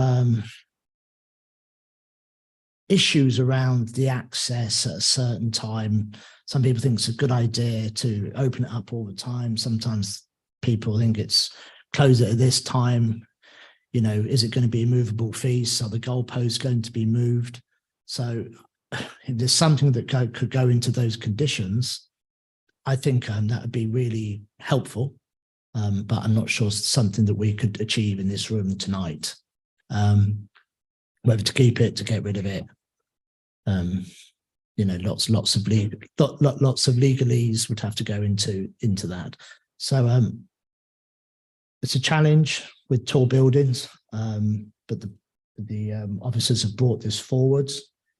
issues around the access at a certain time. Some people think it's a good idea to open it up all the time. Sometimes people think it's close it at this time. You know, is it going to be a movable feast? Are the goalposts going to be moved? So if there's something that could go into those conditions, I think that would be really helpful. But I'm not sure it's something that we could achieve in this room tonight. Whether to keep it, to get rid of it. You know, lots of legalese would have to go into that. So it's a challenge with tall buildings, but the officers have brought this forward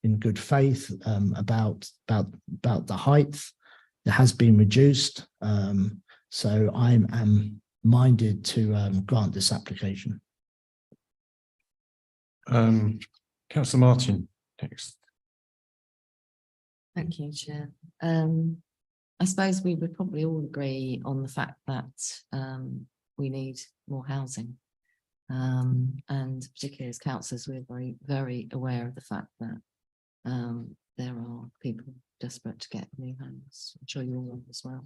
in good faith about the height. It has been reduced. So I am minded to grant this application. Councillor Martin, next. Thank you, Chair. I suppose we would probably all agree on the fact that we need more housing. And particularly as councillors, we're very, very aware of the fact that there are people desperate to get new homes. I'm sure you all are as well.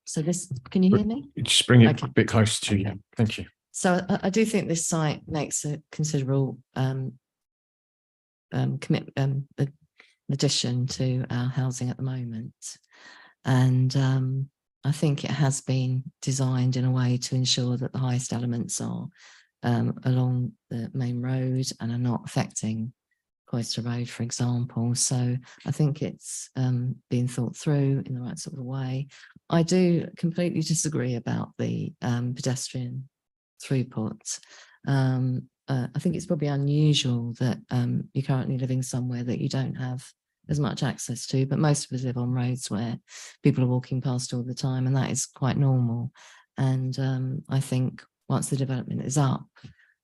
So this, can you hear me? Just bring it Okay. a bit closer to you. Okay. Thank you. So I do think this site makes a considerable addition to our housing at the moment. And I think it has been designed in a way to ensure that the highest elements are along the main road and are not affecting Cloister Road, for example. So I think it's been thought through in the right sort of way. I do completely disagree about the pedestrian throughput. I think it's probably unusual that you're currently living somewhere that you don't have as much access to, but most of us live on roads where people are walking past all the time, and that is quite normal. And I think once the development is up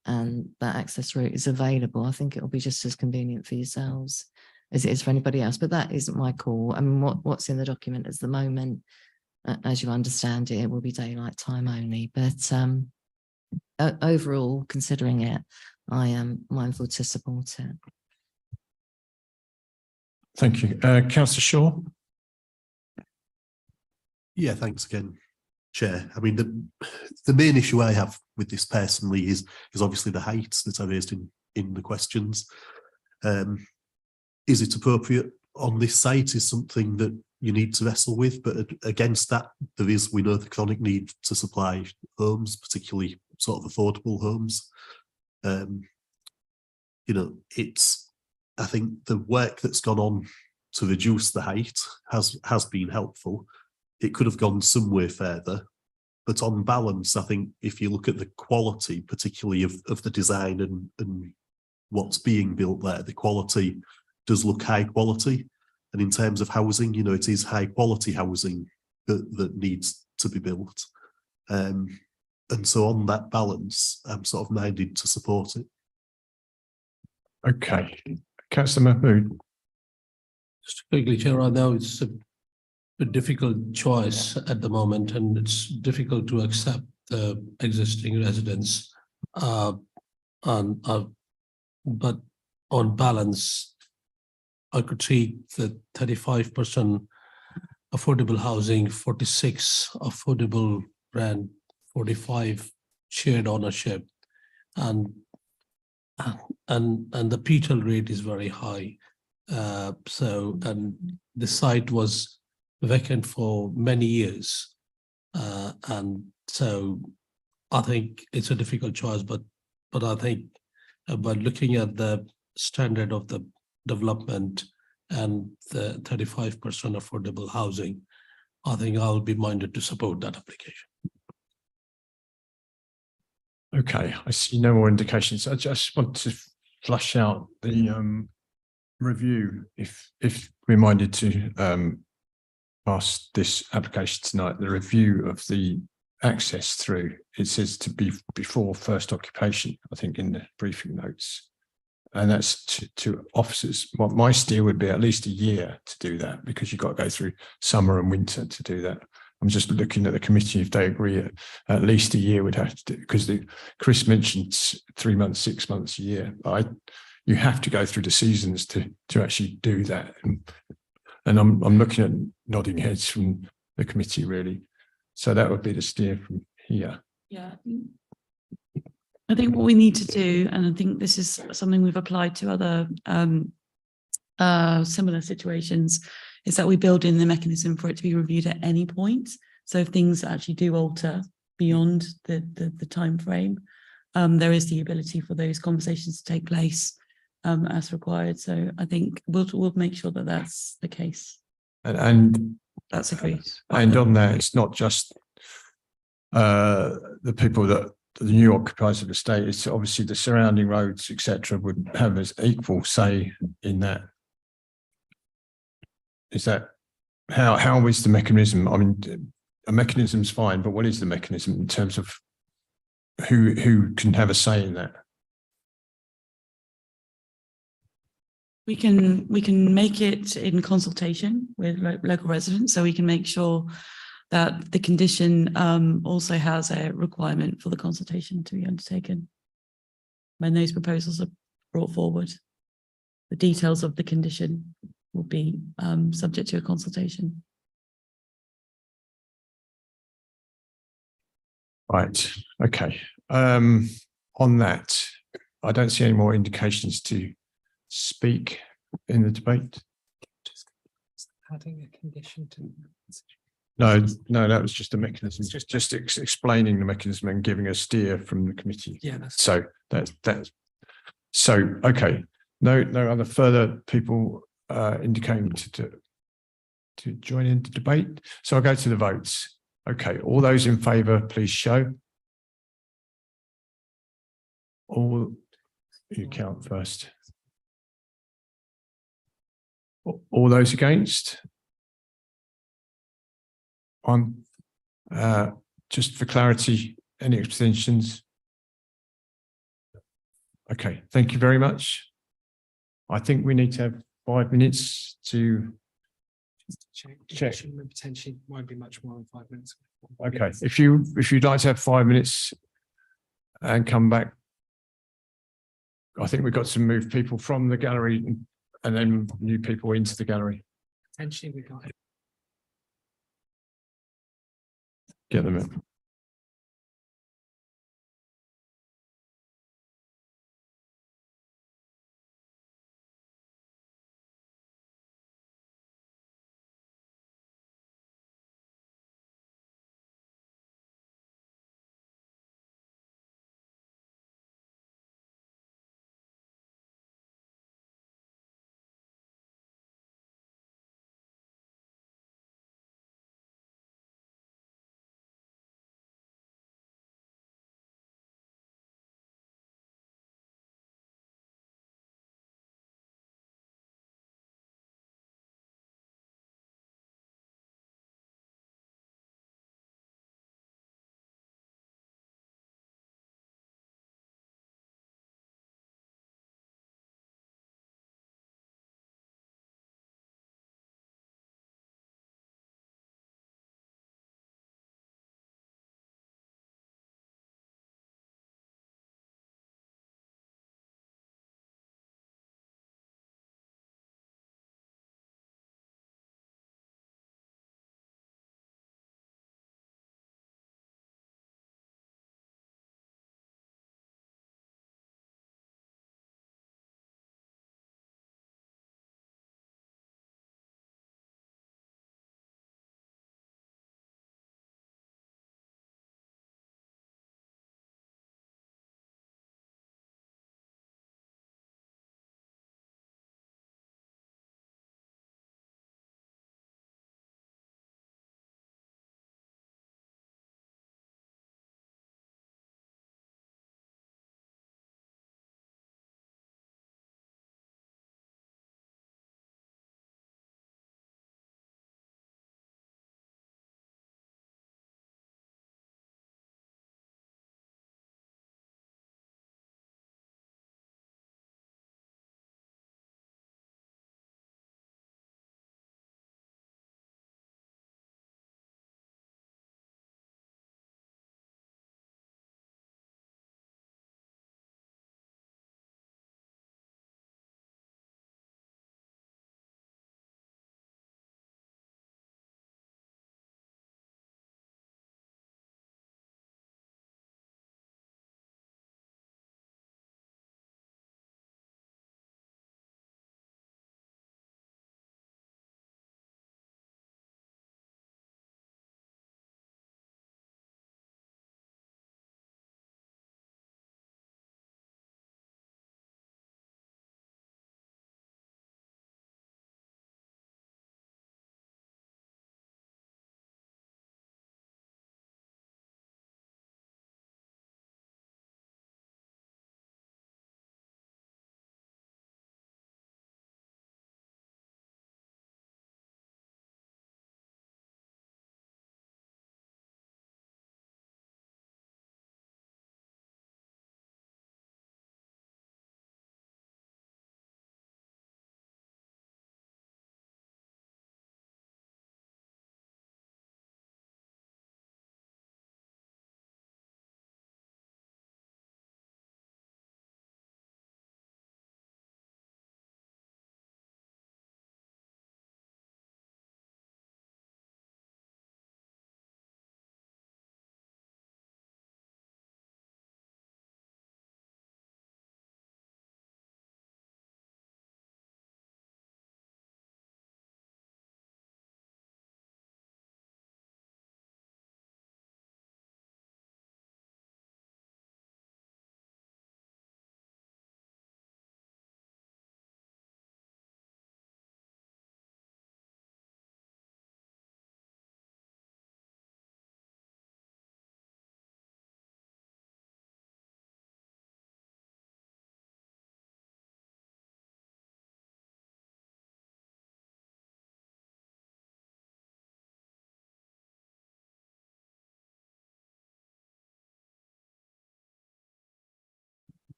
and that access route is available, I think it will be just as convenient for yourselves as it is for anybody else. But that isn't my call. I mean, what's in the document at the moment, as you understand it, it will be daylight time only. But overall, considering it, I am mindful to support it. Thank you. Councillor Shaw. Yeah, thanks again, Chair. I mean, the main issue I have with this personally is obviously the height that I raised in the questions. Is it appropriate on this site is something that you need to wrestle with, but against that, we know the chronic need to supply homes, particularly sort of affordable homes. You know, I think the work that's gone on to reduce the height has been helpful. It could have gone some way further, but on balance, I think if you look at the quality, particularly of the design and what's being built there, the quality does look high quality. And in terms of housing, you know, it is high quality housing that needs to be built. And so on that balance, I'm sort of minded to support it. Okay. Councillor Mahmood. Just quickly, Chair, I know it's a difficult choice at the moment, and it's difficult to accept the existing residents. But on balance, I could see the 35% affordable housing, 46 affordable rent, 45 shared ownership, and the Petal rate is very high. And the site was vacant for many years, and so I think it's a difficult choice. But I think by looking at the standard of the development and the 35% affordable housing, I think I'll be minded to support that application. Okay, I see no more indications. I just want to flush out the review if reminded to pass this application tonight, the review of the access through, it says to be before first occupation, I think in the briefing notes. And that's to officers. Well, my steer would be at least a year to do that, because you've got to go through summer and winter to do that. I'm just looking at the committee, if they agree at least a year would have to do, because Chris mentioned 3 months, 6 months, a year. You have to go through the seasons to actually do that. And I'm looking at nodding heads from the committee, really. So that would be the steer from here. Yeah. I think what we need to do, and I think this is something we've applied to other similar situations, is that we build in the mechanism for it to be reviewed at any point. So if things actually do alter beyond the time frame, there is the ability for those conversations to take place as required. So I think we'll make sure that that's the case. And That's agreed. And on that, it's not just the people that the new occupiers of the estate, it's obviously the surrounding roads, etc., would have as equal say in that. Is that how is the mechanism? I mean, a mechanism's fine, but what is the mechanism in terms of who can have a say in that? We can make it in consultation with local residents, so we can make sure that the condition also has a requirement for the consultation to be undertaken. When those proposals are brought forward, the details of the condition will be subject to a consultation. Right. Okay. On that, I don't see any more indications to speak in the debate. Adding a condition to. No, that was just a mechanism, just explaining the mechanism and giving a steer from the committee. Yeah. So that's so okay. No other further people indicating to join in the debate. So I'll go to the votes. Okay, all those in favour, please show. All you count first. All those against? One. Just for clarity, any abstentions? Okay, thank you very much. I think we need to have 5 minutes to check. Potentially won't be much more than 5 minutes. Okay, if you'd like to have 5 minutes and come back, I think we've got to move people from the gallery and then new people into the gallery. Potentially we got. Get them in.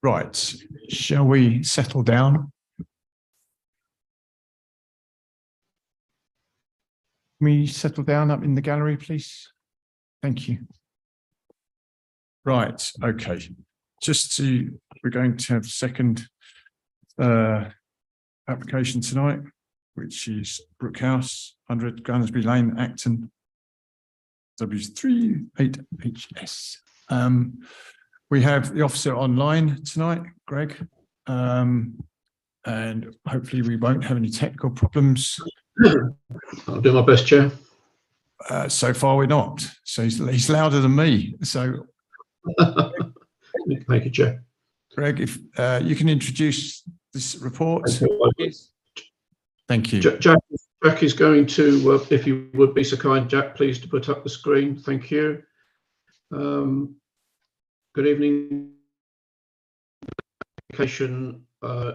Right, shall we settle down? Can we settle down up in the gallery, please? Thank you. Right, okay. We're going to have second application tonight, which is Brook House, 100 Gunnersbury Lane, Acton, W38HS. We have the officer online tonight, Greg, and hopefully we won't have any technical problems. I'll do my best, Chair. So far we're not. So he's louder than me. So Thank you, Chair. Greg, if you can introduce this report. Thank you. Jack is going to, if you would be so kind, Jack, please to put up the screen. Thank you. Good evening. Application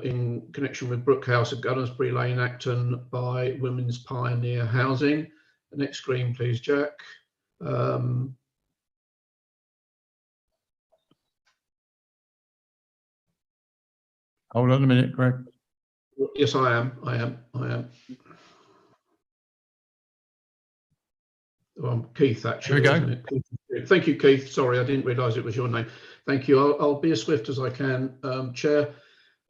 in connection with Brook House at Gunnersbury Lane, Acton by Women's Pioneer Housing. The next screen, please, Jack. Hold on a minute, Greg. Yes, I am. Oh, I'm Keith, actually. Here we go. Thank you, Keith. Sorry, I didn't realise it was your name. Thank you. I'll be as swift as I can, Chair.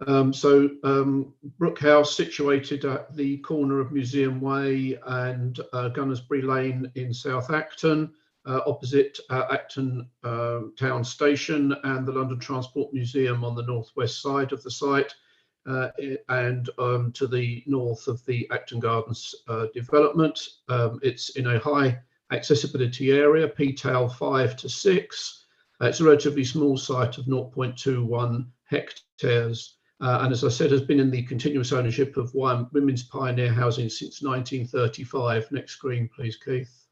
Brook House, situated at the corner of Museum Way and Gunnersbury Lane in South Acton, opposite Acton Town Station and the London Transport Museum on the northwest side of the site, and to the north of the Acton Gardens development. It's in a high accessibility area, PTAL 5 to 6. It's a relatively small site of 0.21 hectares. And as I said, has been in the continuous ownership of Women's Pioneer Housing since 1935. Next screen, please, Keith.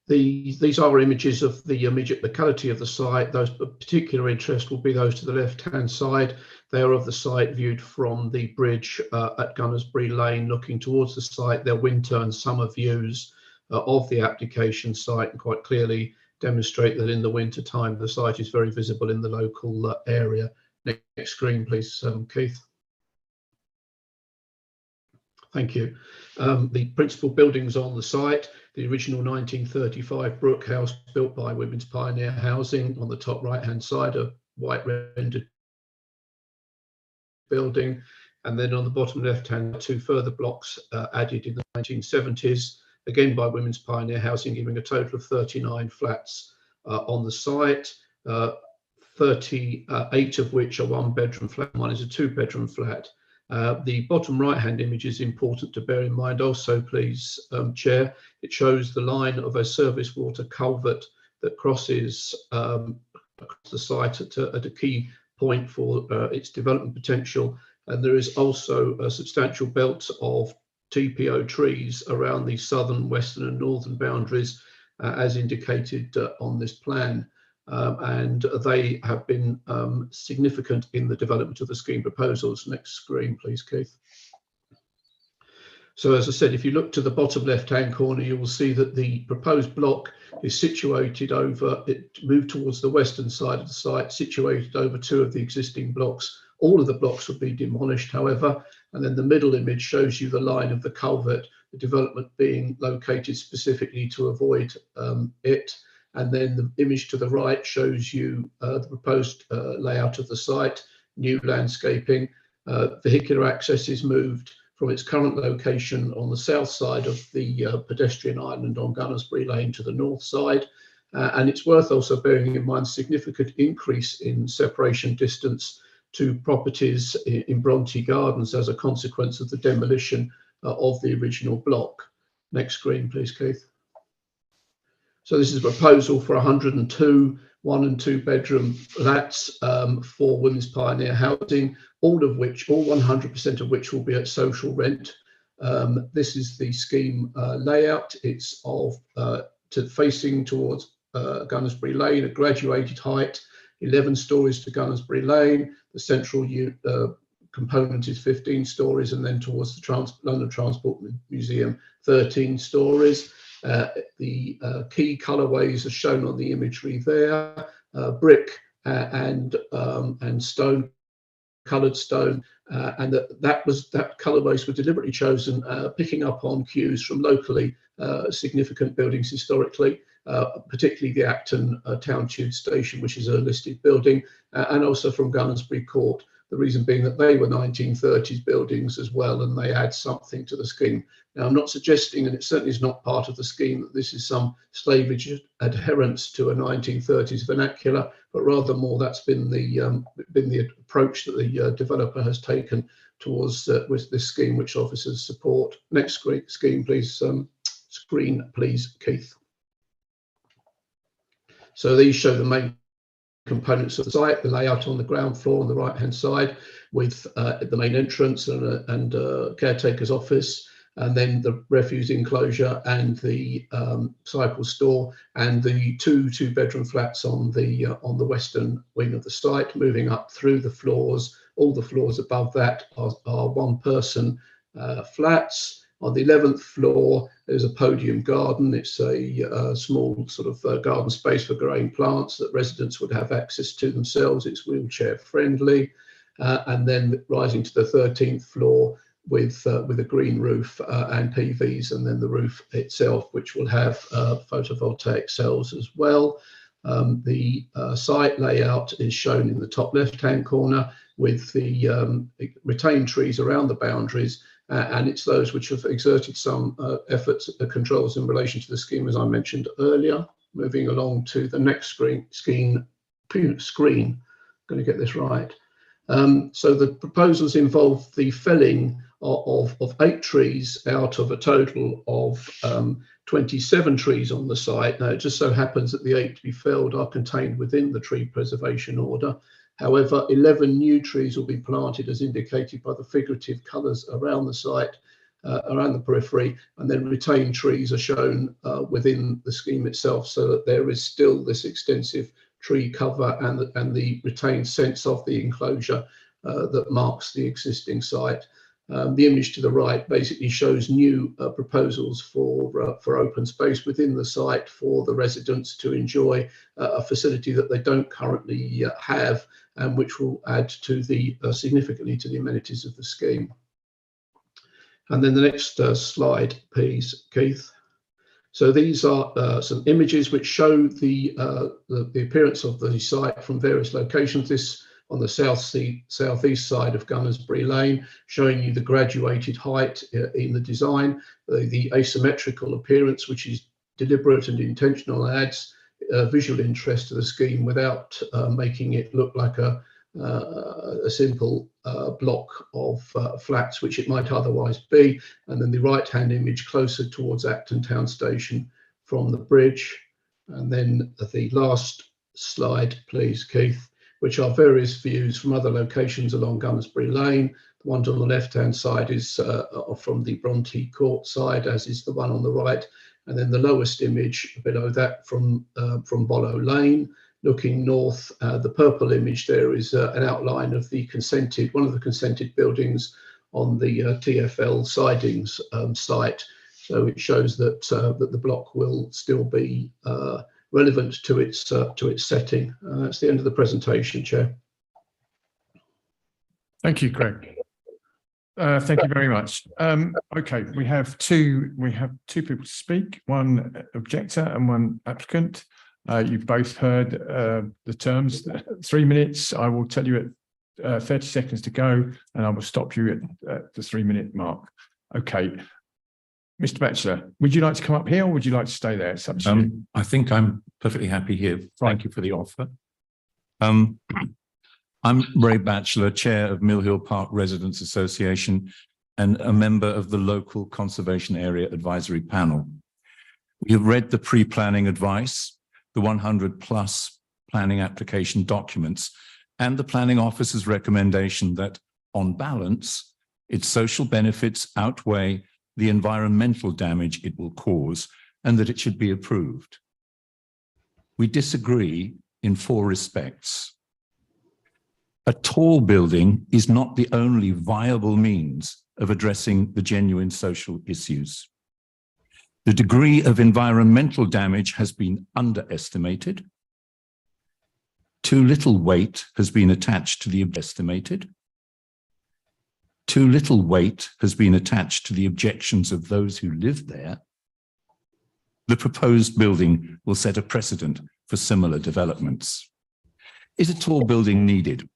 These are images of the immediate locality of the site. Those of particular interest will be those to the left-hand side. They are of the site viewed from the bridge at Gunnersbury Lane, looking towards the site. They're winter and summer views of the application site, and quite clearly demonstrate that in the winter time the site is very visible in the local area. Next screen, please, Keith. Thank you. The principal buildings on the site, the original 1935 Brook House built by Women's Pioneer Housing on the top right-hand side, a white rendered building, and then on the bottom left-hand, two further blocks added in the 1970s, again by Women's Pioneer Housing, giving a total of 39 flats on the site, 38 of which are one-bedroom flat, one is a two-bedroom flat. The bottom right-hand image is important to bear in mind also, please, Chair. It shows the line of a service water culvert that crosses across the site at a key point for its development potential. And there is also a substantial belt of TPO trees around the southern, western and northern boundaries, as indicated on this plan. And they have been significant in the development of the scheme proposals. Next screen, please, Keith. So as I said, if you look to the bottom left-hand corner, you will see that the proposed block is situated over, it moved towards the western side of the site, situated over two of the existing blocks. All of the blocks will be demolished, however, and then the middle image shows you the line of the culvert, the development being located specifically to avoid it. And then the image to the right shows you the proposed layout of the site, new landscaping. Vehicular access is moved from its current location on the south side of the pedestrian island on Gunnersbury Lane to the north side. And it's worth also bearing in mind significant increase in separation distance to properties in Bronte Gardens as a consequence of the demolition of the original block. Next screen, please, Keith. So this is a proposal for 102 one and two bedroom flats for Women's Pioneer Housing, all 100% of which will be at social rent. This is the scheme layout. It's facing towards Gunnersbury Lane, a graduated height, 11 stories to Gunnersbury Lane. The central component is 15 stories, and then towards the London Transport Museum, 13 stories. The key colourways are shown on the imagery there. brick and stone, coloured stone, and that colour base was deliberately chosen, picking up on cues from locally significant buildings historically, particularly the Acton Town Tube Station, which is a listed building, and also from Gunnersbury Court. The reason being that they were 1930s buildings as well, and they add something to the scheme. Now, I'm not suggesting, and it certainly is not part of the scheme, that this is some slavage adherence to a 1930s vernacular, but rather more that's been the approach that the developer has taken towards with this scheme, which officers support. Next scheme, please. Screen, please, Keith. So these show the main components of the site, the layout on the ground floor on the right hand side, with the main entrance and caretaker's office, and then the refuse enclosure and the cycle store, and the two bedroom flats on the western wing of the site. Moving up through the floors, all the floors above that are one person flats. On the 11th floor, there's a podium garden. It's a small sort of garden space for growing plants that residents would have access to themselves. It's wheelchair friendly. And then rising to the 13th floor with a green roof and PVs, and then the roof itself, which will have photovoltaic cells as well. The site layout is shown in the top left-hand corner with the retained trees around the boundaries, and it's those which have exerted some efforts at the controls in relation to the scheme, as I mentioned earlier. Moving along to the next screen. Going to get this right. So the proposals involve the felling of 8 trees out of a total of 27 trees on the site. Now, it just so happens that the 8 to be felled are contained within the tree preservation order. However, 11 new trees will be planted as indicated by the figurative colours around the site, around the periphery, and then retained trees are shown within the scheme itself, so that there is still this extensive tree cover and the retained sense of the enclosure that marks the existing site. The image to the right basically shows new proposals for open space within the site for the residents to enjoy a facility that they don't currently have, and which will add to significantly to the amenities of the scheme. And then the next slide, please, Keith. So these are some images which show the appearance of the site from various locations. This on the southeast side of Gunnersbury Lane, showing you the graduated height in the design, the asymmetrical appearance, which is deliberate and intentional, adds visual interest to the scheme without making it look like a simple block of flats, which it might otherwise be. And then the right-hand image closer towards Acton Town Station from the bridge. And then the last slide, please, Keith, which are various views from other locations along Gunnersbury Lane. The one on the left-hand side is from the Bronte Court side, as is the one on the right. And then the lowest image below that from Bollow Lane. Looking north, the purple image there is an outline of one of the consented buildings on the TfL Sidings site. So it shows that that the block will still be relevant to its setting. That's the end of the presentation, Chair. Thank you, Craig. Thank you very much. Okay, we have two people to speak, one objector and one applicant. You've both heard the terms. 3 minutes. I will tell you at 30 seconds to go, and I will stop you at the 3-minute mark. Okay. Mr. Batchelor, would you like to come up here or would you like to stay there? It's up to you. I think I'm perfectly happy here. Thank you for the offer. I'm Ray Batchelor, Chair of Mill Hill Park Residents Association and a member of the local Conservation Area Advisory Panel. We have read the pre-planning advice, the 100+ planning application documents, and the planning officer's recommendation that, on balance, its social benefits outweigh the environmental damage it will cause, and that it should be approved. We disagree in 4 respects. A tall building is not the only viable means of addressing the genuine social issues. The degree of environmental damage has been underestimated. Too little weight has been attached to the estimated. Too little weight has been attached to the objections of those who live there. The proposed building will set a precedent for similar developments. Is a tall building needed?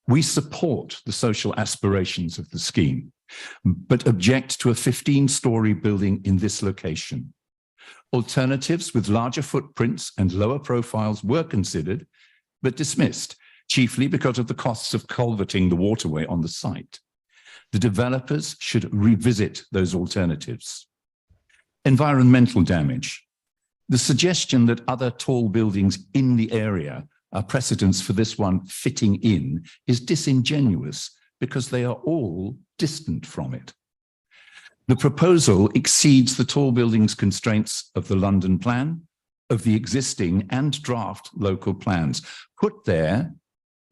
We support the social aspirations of the scheme, but object to a 15-story building in this location. Alternatives with larger footprints and lower profiles were considered, but dismissed, chiefly because of the costs of culverting the waterway on the site. The developers should revisit those alternatives. Environmental damage. The suggestion that other tall buildings in the area are precedents for this one fitting in is disingenuous because they are all distant from it. The proposal exceeds the tall buildings constraints of the London plan, of the existing and draft local plans, put there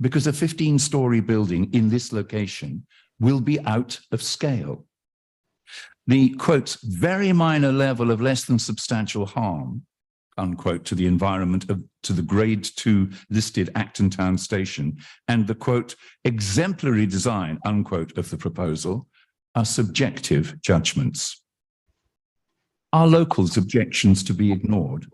because a 15-story building in this location will be out of scale. The, quote, very minor level of less than substantial harm, unquote, to the environment to the grade 2 listed Acton Town Station, and the, quote, exemplary design, unquote, of the proposal are subjective judgments. Are locals' objections to be ignored?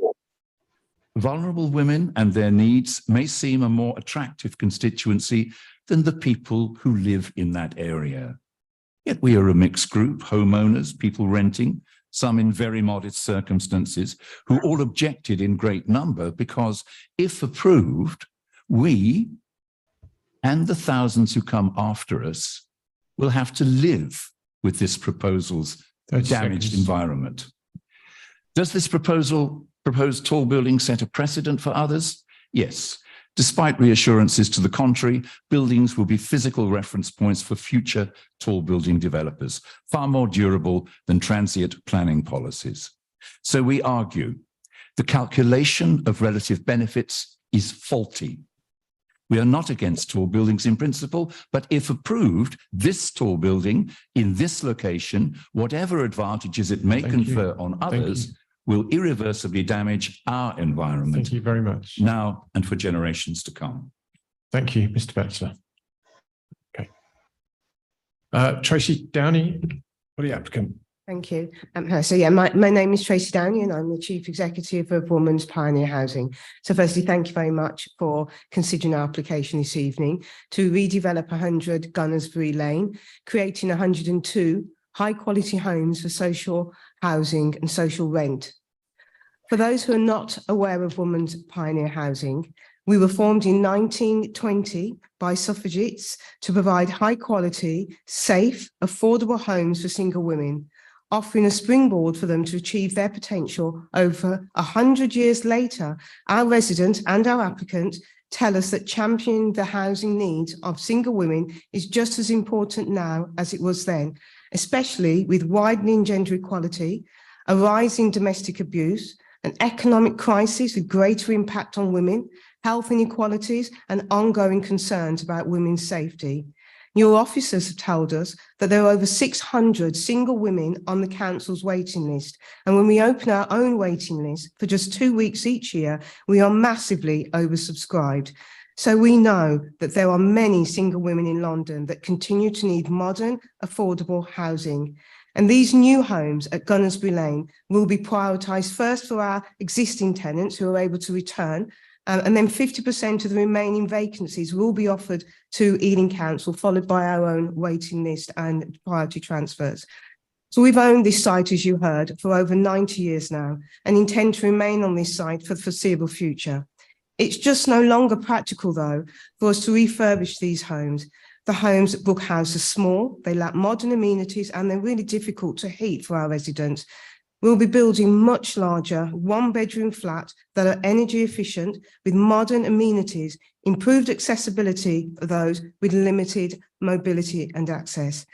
Vulnerable women and their needs may seem a more attractive constituency than the people who live in that area. Yet we are a mixed group, homeowners, people renting, some in very modest circumstances, who all objected in great number because, if approved, we and the thousands who come after us will have to live with this proposal's damaged environment. Does this proposed tall building set a precedent for others? Yes. Despite reassurances to the contrary, buildings will be physical reference points for future tall building developers, far more durable than transient planning policies. So we argue the calculation of relative benefits is faulty. We are not against tall buildings in principle, but if approved, this tall building in this location, whatever advantages it may confer on others, will irreversibly damage our environment. Thank you very much. Now and for generations to come. Thank you, Mr. Batchelor. Okay. Tracy Downey, for the applicant. Thank you. So yeah, my name is Tracy Downey and I'm the Chief Executive of Women's Pioneer Housing. So firstly, thank you very much for considering our application this evening to redevelop 100 Gunnersbury Lane, creating 102 high quality homes for social housing and social rent. For those who are not aware of Women's Pioneer Housing, we were formed in 1920 by suffragettes to provide high quality, safe, affordable homes for single women, offering a springboard for them to achieve their potential. Over 100 years later, our residents and our applicant tell us that championing the housing needs of single women is just as important now as it was then, especially with widening gender equality, a rise in domestic abuse, an economic crisis with greater impact on women, health inequalities, and ongoing concerns about women's safety. Your officers have told us that there are over 600 single women on the council's waiting list. And when we open our own waiting list for just 2 weeks each year, we are massively oversubscribed. So we know that there are many single women in London that continue to need modern, affordable housing. And these new homes at Gunnersbury Lane will be prioritised first for our existing tenants who are able to return, and then 50% of the remaining vacancies will be offered to Ealing Council, followed by our own waiting list and priority transfers. So we've owned this site, as you heard, for over 90 years now and intend to remain on this site for the foreseeable future. It's just no longer practical, though, for us to refurbish these homes. The homes at Brook House are small, they lack modern amenities, and they're really difficult to heat for our residents. We'll be building much larger one-bedroom flats that are energy efficient with modern amenities, improved accessibility for those with limited mobility and access.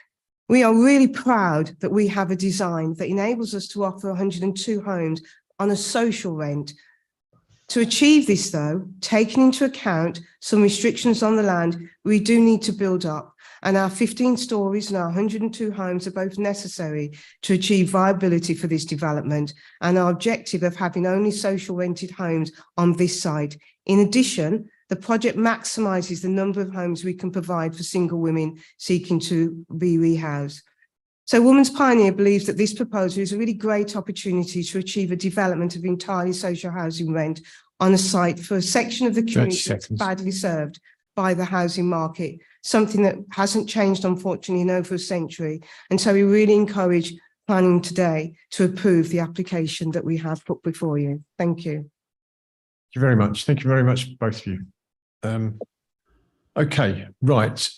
We are really proud that we have a design that enables us to offer 102 homes on a social rent. To achieve this, though, taking into account some restrictions on the land, we do need to build up, and our 15 stories and our 102 homes are both necessary to achieve viability for this development and our objective of having only social rented homes on this site. In addition, The project maximises the number of homes we can provide for single women seeking to be rehoused. So Women's Pioneer believes that this proposal is a really great opportunity to achieve a development of entirely social housing rent on a site for a section of the community that's badly served by the housing market, something that hasn't changed, unfortunately, in over a century. And so we really encourage planning today to approve the application that we have put before you. Thank you. Thank you very much. Thank you very much, both of you. Okay, right.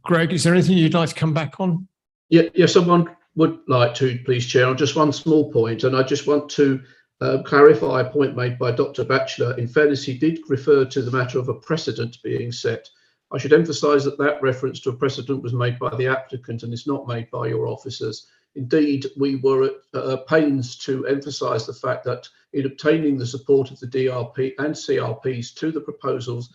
Greg, is there anything you'd like to come back on? Yes, someone would like to, please, Chair, on just one small point, and I just want to clarify a point made by Dr. Batchelor. In fairness, he did refer to the matter of a precedent being set. I should emphasise that that reference to a precedent was made by the applicant and is not made by your officers. Indeed, we were at pains to emphasise the fact that in obtaining the support of the DRP and CRPs to the proposals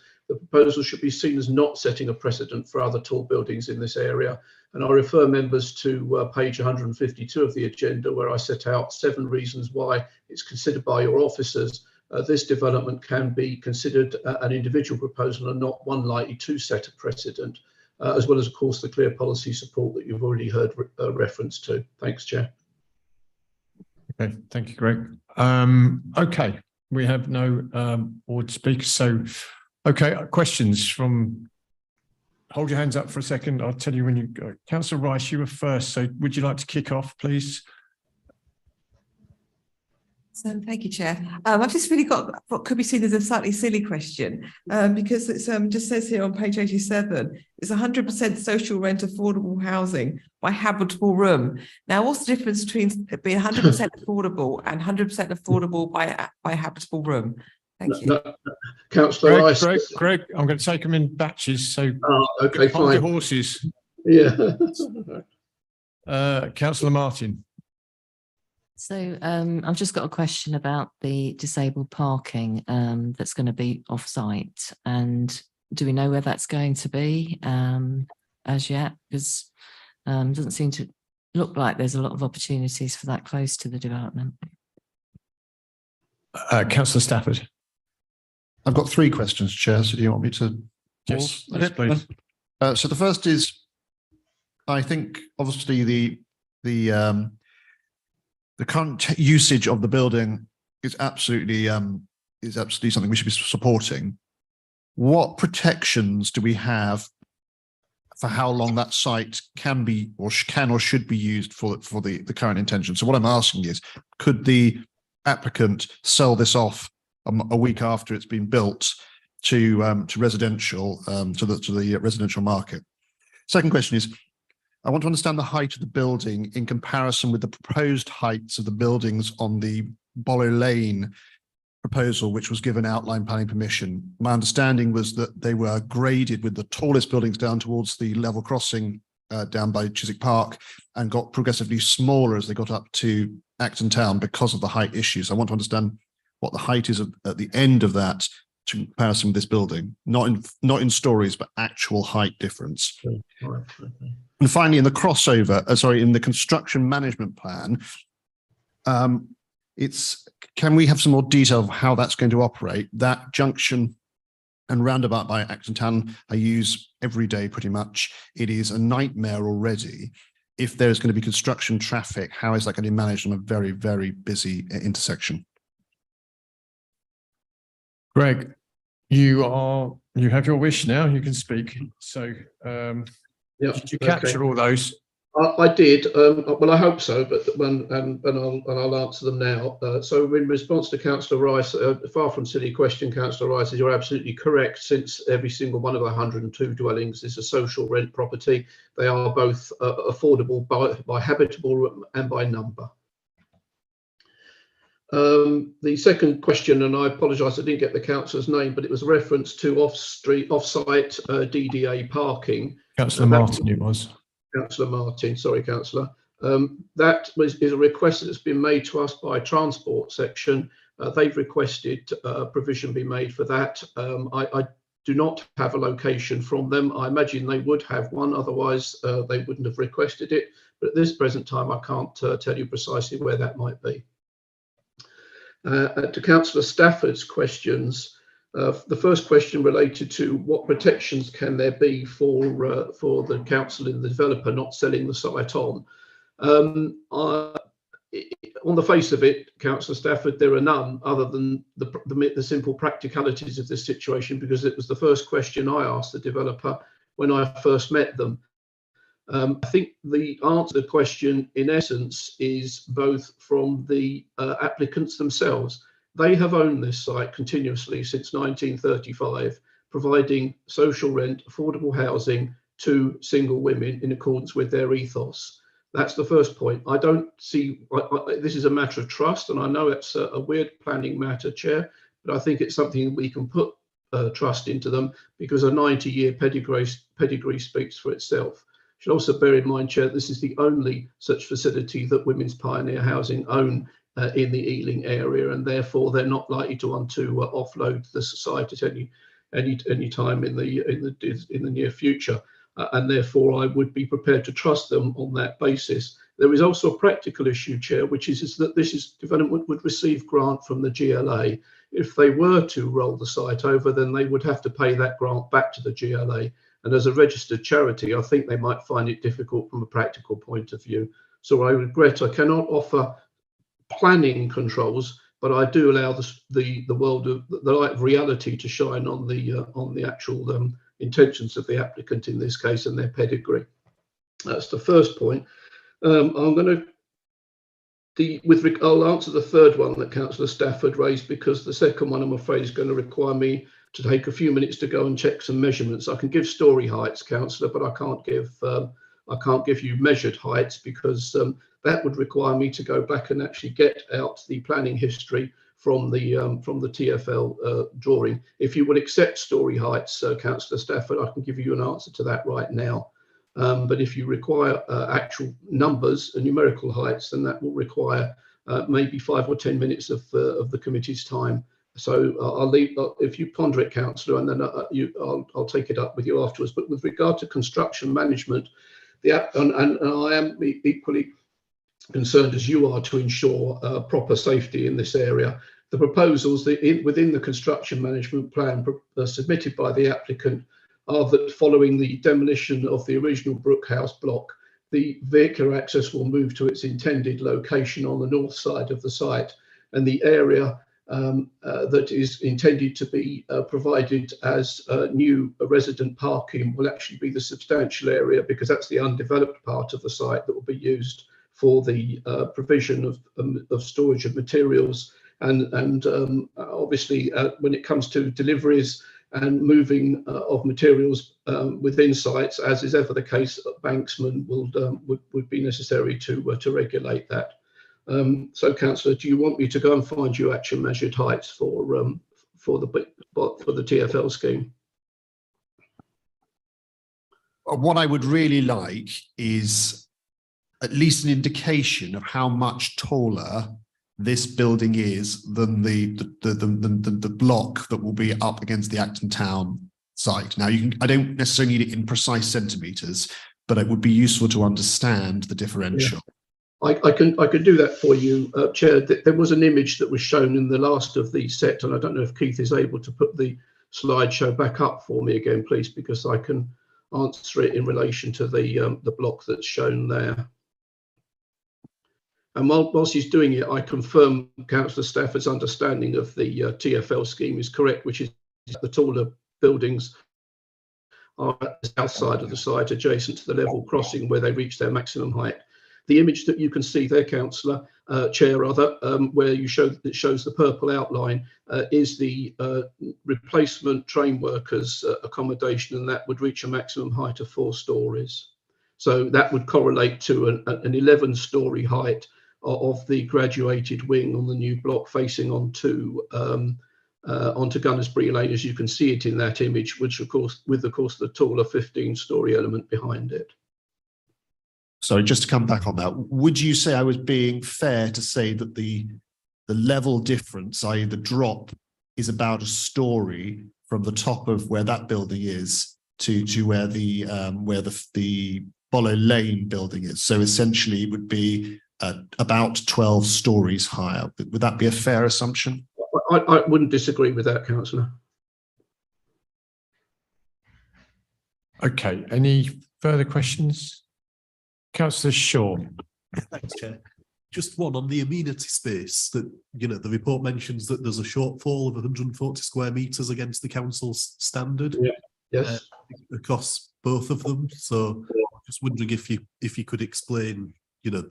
should be seen as not setting a precedent for other tall buildings in this area. And I refer members to page 152 of the agenda, where I set out 7 reasons why it's considered by your officers this development can be considered an individual proposal and not one likely to set a precedent, as well as, of course, the clear policy support that you've already heard reference to. Thanks, Chair. Okay, thank you, Greg. Okay, we have no board speakers. So, okay, questions from, hold your hands up for a second. I'll tell you when you go. Councillor Rice, you were first. So would you like to kick off, please? So thank you, Chair. I've just really got what could be seen as a slightly silly question, because it's just says here on page 87, it's 100% social rent affordable housing by habitable room. Now, what's the difference between it being 100% affordable and 100% affordable by habitable room? Thank you. Councillor Rice. Greg, I'm going to take them in batches. So, okay, hold fine. your horses. Yeah. Councillor Martin. So I've just got a question about the disabled parking that's going to be off-site, and do we know where that's going to be as yet? Because it doesn't seem to look like there's a lot of opportunities for that close to the development. Councillor Stafford. I've got 3 questions, Chair. So do you want me to? Yes, please. So the first is, I think obviously the current usage of the building is absolutely something we should be supporting. What protections do we have for how long that site can be or should be used for the current intention? So what I'm asking is, could the applicant sell this off a week after it's been built to residential to the residential market? Second question is, I want to understand the height of the building in comparison with the proposed heights of the buildings on the Bollow Lane proposal, which was given outline planning permission. My understanding was that they were graded with the tallest buildings down towards the level crossing down by Chiswick Park, and got progressively smaller as they got up to Acton Town because of the height issues. I want to understand what the height is at the end of that to comparison with this building, not in stories, but actual height difference. And finally, in the crossover, in the construction management plan, can we have some more detail of how that's going to operate? That junction and roundabout by Acton Town I use every day pretty much. It is a nightmare already. If there's going to be construction traffic, how is that going to be managed on a very, very busy intersection? Greg, you have your wish now. You can speak. So, did you capture all those? I did. Well, I hope so, but I'll answer them now. So, in response to Councillor Rice, far from silly question, Councillor Rice, you're absolutely correct. Since every single one of the 102 dwellings is a social rent property, they are both affordable by habitable and by number. The second question, and I apologise, I didn't get the councillor's name, but it was a reference to off-site DDA parking. Councillor Martin, it was. Councillor Martin, sorry, Councillor. That is a request that's been made to us by Transport Section. They've requested provision be made for that. I do not have a location from them. I imagine they would have one, otherwise they wouldn't have requested it. But at this present time, I can't tell you precisely where that might be. To Councillor Stafford's questions, The first question related to what protections can there be for the council and the developer not selling the site on. On the face of it, Councillor Stafford, there are none other than the simple practicalities of this situation, because it was the first question I asked the developer when I first met them. I think the answer to the question, in essence, is both from the applicants themselves. They have owned this site continuously since 1935, providing social rent, affordable housing to single women in accordance with their ethos. That's the first point. I don't see, this is a matter of trust, and I know it's a weird planning matter, Chair, but I think it's something we can put trust into them, because a 90-year pedigree speaks for itself. You should also bear in mind, Chair, this is the only such facility that Women's Pioneer Housing own in the Ealing area, and therefore they're not likely to want to offload the site at any time in the near future. And therefore I would be prepared to trust them on that basis. There is also a practical issue, Chair, which is that development would receive grant from the GLA. If they were to roll the site over, then they would have to pay that grant back to the GLA. And as a registered charity, I think they might find it difficult from a practical point of view. So I regret I cannot offer planning controls, but I do allow the world of the light of reality to shine on the actual intentions of the applicant in this case and their pedigree. That's the first point. I'll answer the third one that Councillor Stafford raised, because the second one, I'm afraid, is going to require me to take a few minutes to go and check some measurements. I can give story heights, Councillor, but I can't give you measured heights, because that would require me to go back and actually get out the planning history from the TfL drawing. If you would accept story heights, Councillor Stafford, I can give you an answer to that right now. But if you require actual numbers and numerical heights, then that will require maybe 5 or 10 minutes of the committee's time. So I'll leave, if you ponder it, Councillor, and then I'll take it up with you afterwards. But with regard to construction management, and I am equally concerned as you are to ensure proper safety in this area. The proposals within the construction management plan submitted by the applicant are that following the demolition of the original Brookhouse block, the vehicular access will move to its intended location on the north side of the site, and the area that is intended to be provided as new resident parking will actually be the substantial area, because that's the undeveloped part of the site that will be used for the provision of storage of materials and obviously when it comes to deliveries and moving of materials within sites, as is ever the case, banksmen would be necessary to regulate that. So, Councillor, do you want me to go and find you actual measured heights for the TfL scheme? What I would really like is at least an indication of how much taller this building is than the block that will be up against the Acton Town site. Now, I don't necessarily need it in precise centimetres, but it would be useful to understand the differential. Yeah. I can do that for you, Chair. There was an image that was shown in the last of the set, and I don't know if Keith is able to put the slideshow back up for me again, please, because I can answer it in relation to the block that's shown there. And whilst he's doing it, I confirm Councillor Stafford's understanding of the TfL scheme is correct, which is the taller buildings are at the south side of the site, adjacent to the level crossing where they reach their maximum height. The image that you can see there, Councillor, Chair, rather, where it shows the purple outline, is the replacement train workers accommodation, and that would reach a maximum height of 4 stories. So that would correlate to an 11-storey height of the graduated wing on the new block facing onto Gunnersbury Lane, as you can see it in that image, which of course the taller 15-storey element behind it. Sorry, just to come back on that, would you say I was being fair to say that the level difference, i.e. the drop, is about a story from the top of where that building is to where the Bollow Lane building is? So essentially it would be about 12 stories higher. Would that be a fair assumption? I wouldn't disagree with that, Councillor. Okay, any further questions? Councillor Shaw. Thanks, Chair. Just one on the amenity space that, you know, the report mentions that there's a shortfall of 140 square metres against the council's standard. Yeah. Yes. Across both of them. So just wondering if you could explain, you know,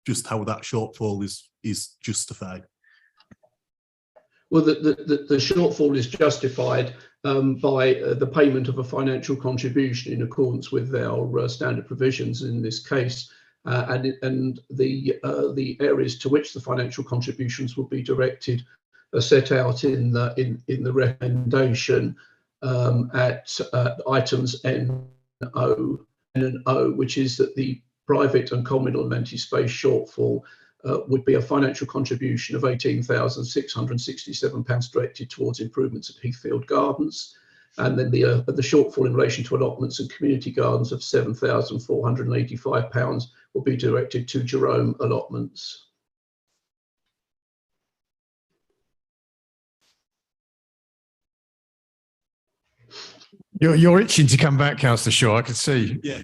just how that shortfall is justified. Well, the shortfall is justified by the payment of a financial contribution in accordance with our standard provisions in this case, and the areas to which the financial contributions will be directed are set out in the recommendation at items N, O, and O, which is that the private and communal amenity space shortfall would be a financial contribution of £18,667 directed towards improvements at Heathfield Gardens, and then the shortfall in relation to allotments and community gardens of £7,485 will be directed to Jerome allotments. You're itching to come back, Councillor Shaw, I can see. Yeah,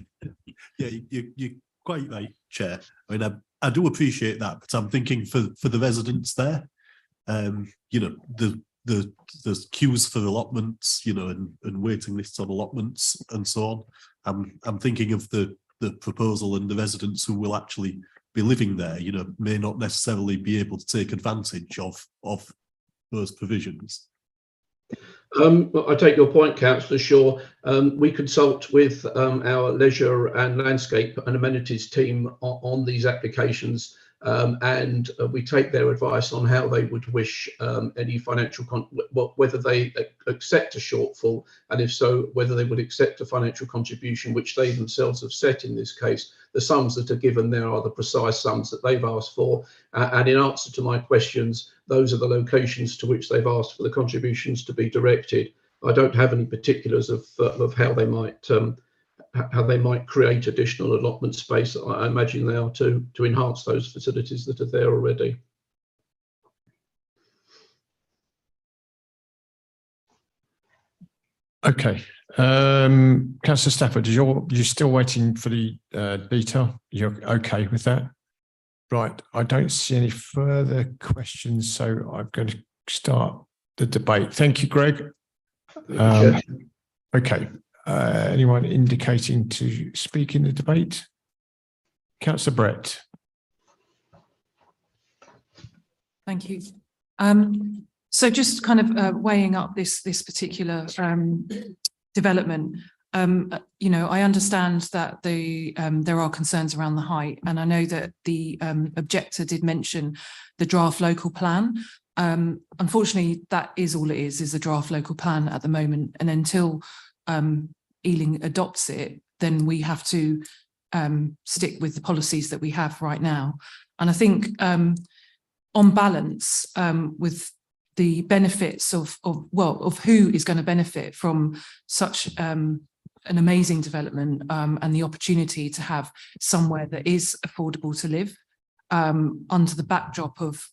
you're quite right, Chair. I mean, I do appreciate that, but I'm thinking for the residents there, you know, there's queues for allotments, you know, and waiting lists on allotments and so on. I'm thinking of the proposal and the residents who will actually be living there, you know, may not necessarily be able to take advantage of those provisions. I take your point, Councillor Shaw. We consult with our leisure and landscape and amenities team on these applications, and we take their advice on how they would wish any financial, whether they accept a shortfall, and if so, whether they would accept a financial contribution which they themselves have set in this case. The sums that are given there are the precise sums that they've asked for, and in answer to my questions, those are the locations to which they've asked for the contributions to be directed. I don't have any particulars of how they might create additional allotment space. I imagine they are to enhance those facilities that are there already. Okay, Councillor Stafford, you're still waiting for the detail? You're okay with that? Right, I don't see any further questions, so I'm going to start the debate. Thank you, Greg. Okay, anyone indicating to speak in the debate? Councillor Brett. Thank you. So just kind of weighing up this particular development, you know, I understand that there are concerns around the height, and I know that the objector did mention the draft local plan. Unfortunately, that is all it is a draft local plan at the moment, and until Ealing adopts it, then we have to stick with the policies that we have right now. And I think on balance, with the benefits of who is going to benefit from such an amazing development and the opportunity to have somewhere that is affordable to live under the backdrop of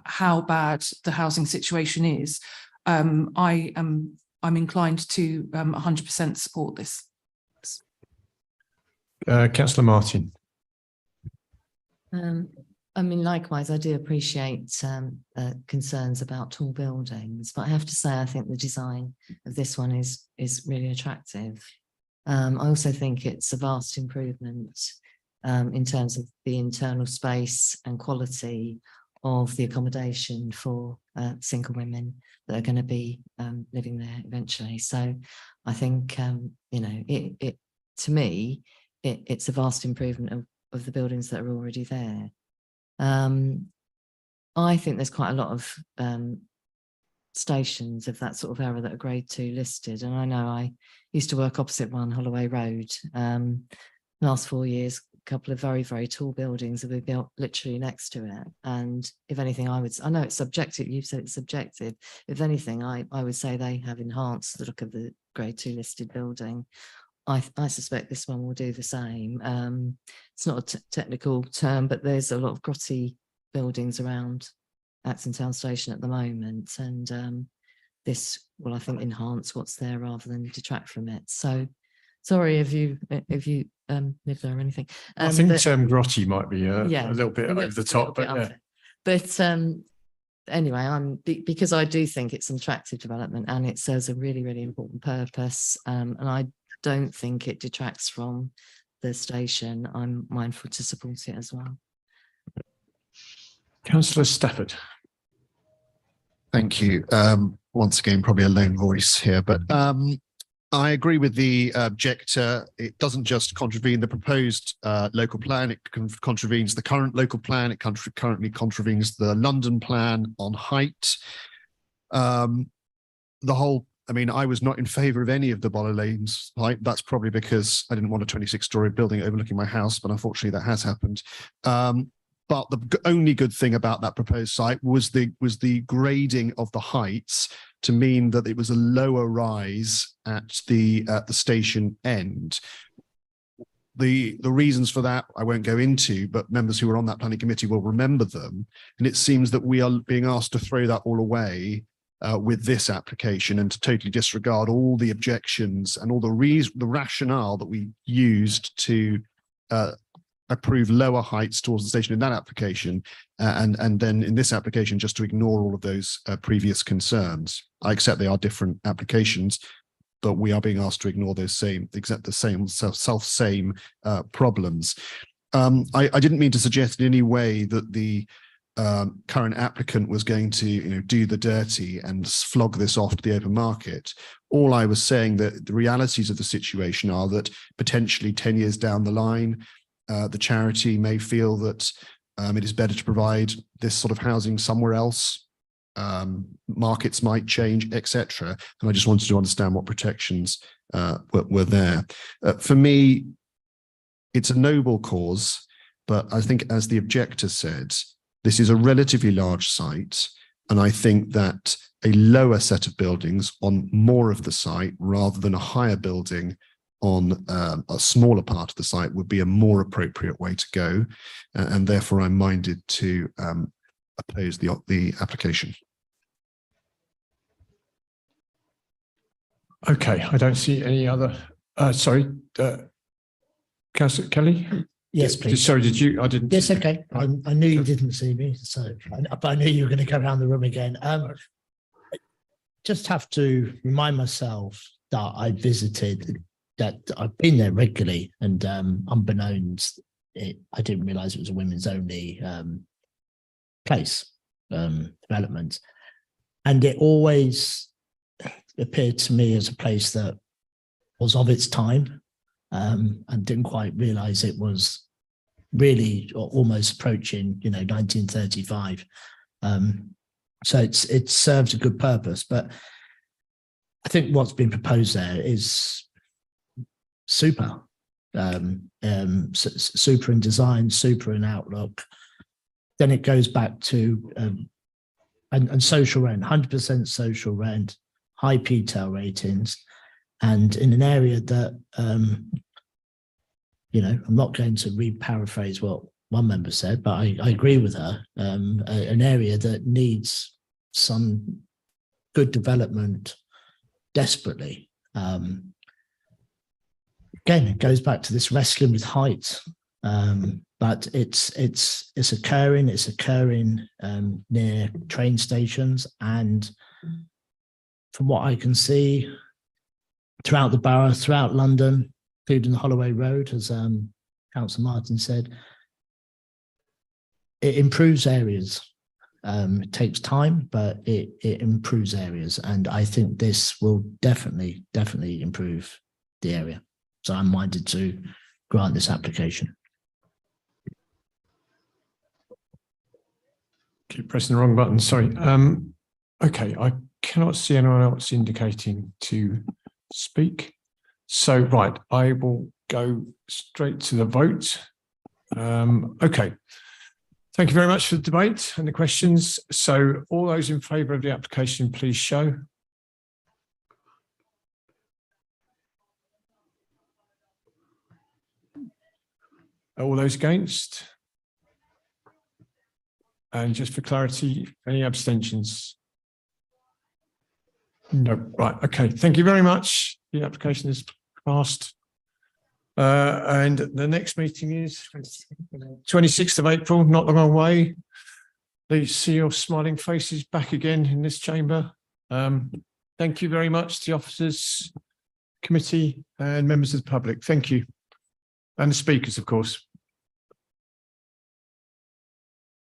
how bad the housing situation is, I'm inclined to 100% support this. Councillor Martin. I mean, likewise, I do appreciate concerns about tall buildings, but I have to say, I think the design of this one is really attractive. I also think it's a vast improvement in terms of the internal space and quality of the accommodation for single women that are going to be living there eventually. So I think, you know, to me, it's a vast improvement of the buildings that are already there. I think there's quite a lot of stations of that sort of era that are grade 2 listed, and I know I used to work opposite one, Holloway Road. Last 4 years, a couple of very, very tall buildings have been built literally next to it, and if anything, I know it's subjective, you've said it's subjective, if anything, I would say they have enhanced the look of the grade 2 listed building. I suspect this one will do the same. It's not a technical term, but there's a lot of grotty buildings around Acton Town Station at the moment, and this will, I think, enhance what's there rather than detract from it. So Sorry if you live there or anything. I think But- Grotti might be a little bit over the top, but yeah. But anyway, because I do think it's an attractive development and it serves a really, really important purpose. And I don't think it detracts from the station. I'm mindful to support it as well. Councillor Stafford. Thank you. Once again, probably a lone voice here, but I agree with the objector. It doesn't just contravene the proposed local plan, it contravenes the current local plan, it currently contravenes the London plan on height. I was not in favour of any of the Boller Lanes height. That's probably because I didn't want a 26-storey building overlooking my house, but unfortunately that has happened. But the only good thing about that proposed site was the grading of the heights to mean that it was a lower rise at the station end. The reasons for that I won't go into, but members who were on that planning committee will remember them. And it seems that we are being asked to throw that all away with this application and to totally disregard all the objections and all the rationale that we used to approve lower heights towards the station in that application, and then in this application just to ignore all of those previous concerns. I accept they are different applications, but we are being asked to ignore those same problems. I didn't mean to suggest in any way that the current applicant was going to do the dirty and flog this off to the open market. All I was saying that the realities of the situation are that potentially 10 years down the line, the charity may feel that it is better to provide this sort of housing somewhere else. Markets might change, etc. And I just wanted to understand what protections were there. For me, it's a noble cause, but I think, as the objector said, this is a relatively large site, and I think that a lower set of buildings on more of the site rather than a higher building on a smaller part of the site would be a more appropriate way to go, and therefore I'm minded to oppose the application. Okay, I don't see any other. Sorry, Councillor Kelly. Yes, please. Sorry, did you? I didn't. Yes, okay. I knew you didn't see me, but I knew you were going to go around the room again. Just have to remind myself that I visited. That I've been there regularly, and unbeknownst, I didn't realise it was a women's only place development, and it always appeared to me as a place that was of its time, and didn't quite realise it was really almost approaching 1935. So it's served a good purpose, but I think what's been proposed there is super, super in design, super in outlook. Then it goes back to and social rent, 100% social rent, high PTEL ratings, and in an area that I'm not going to re-paraphrase what one member said, but I agree with her. An area that needs some good development desperately. Again, it goes back to this wrestling with height, but it's occurring near train stations, and from what I can see throughout the borough, throughout London, including the Holloway Road, as Councillor Martin said, it improves areas. It takes time, but it improves areas, and I think this will definitely improve the area. So I'm minded to grant this application. Keep pressing the wrong button. Sorry. Okay, I cannot see anyone else indicating to speak. So, right, I will go straight to the vote. Okay. Thank you very much for the debate and the questions. So all those in favour of the application, please show. All those against? And just for clarity, any abstentions? No, right, okay. Thank you very much. The application is passed. And the next meeting is 26th of April, not long away. Please see your smiling faces back again in this chamber. Thank you very much to the officers, committee and members of the public. Thank you. And the speakers, of course.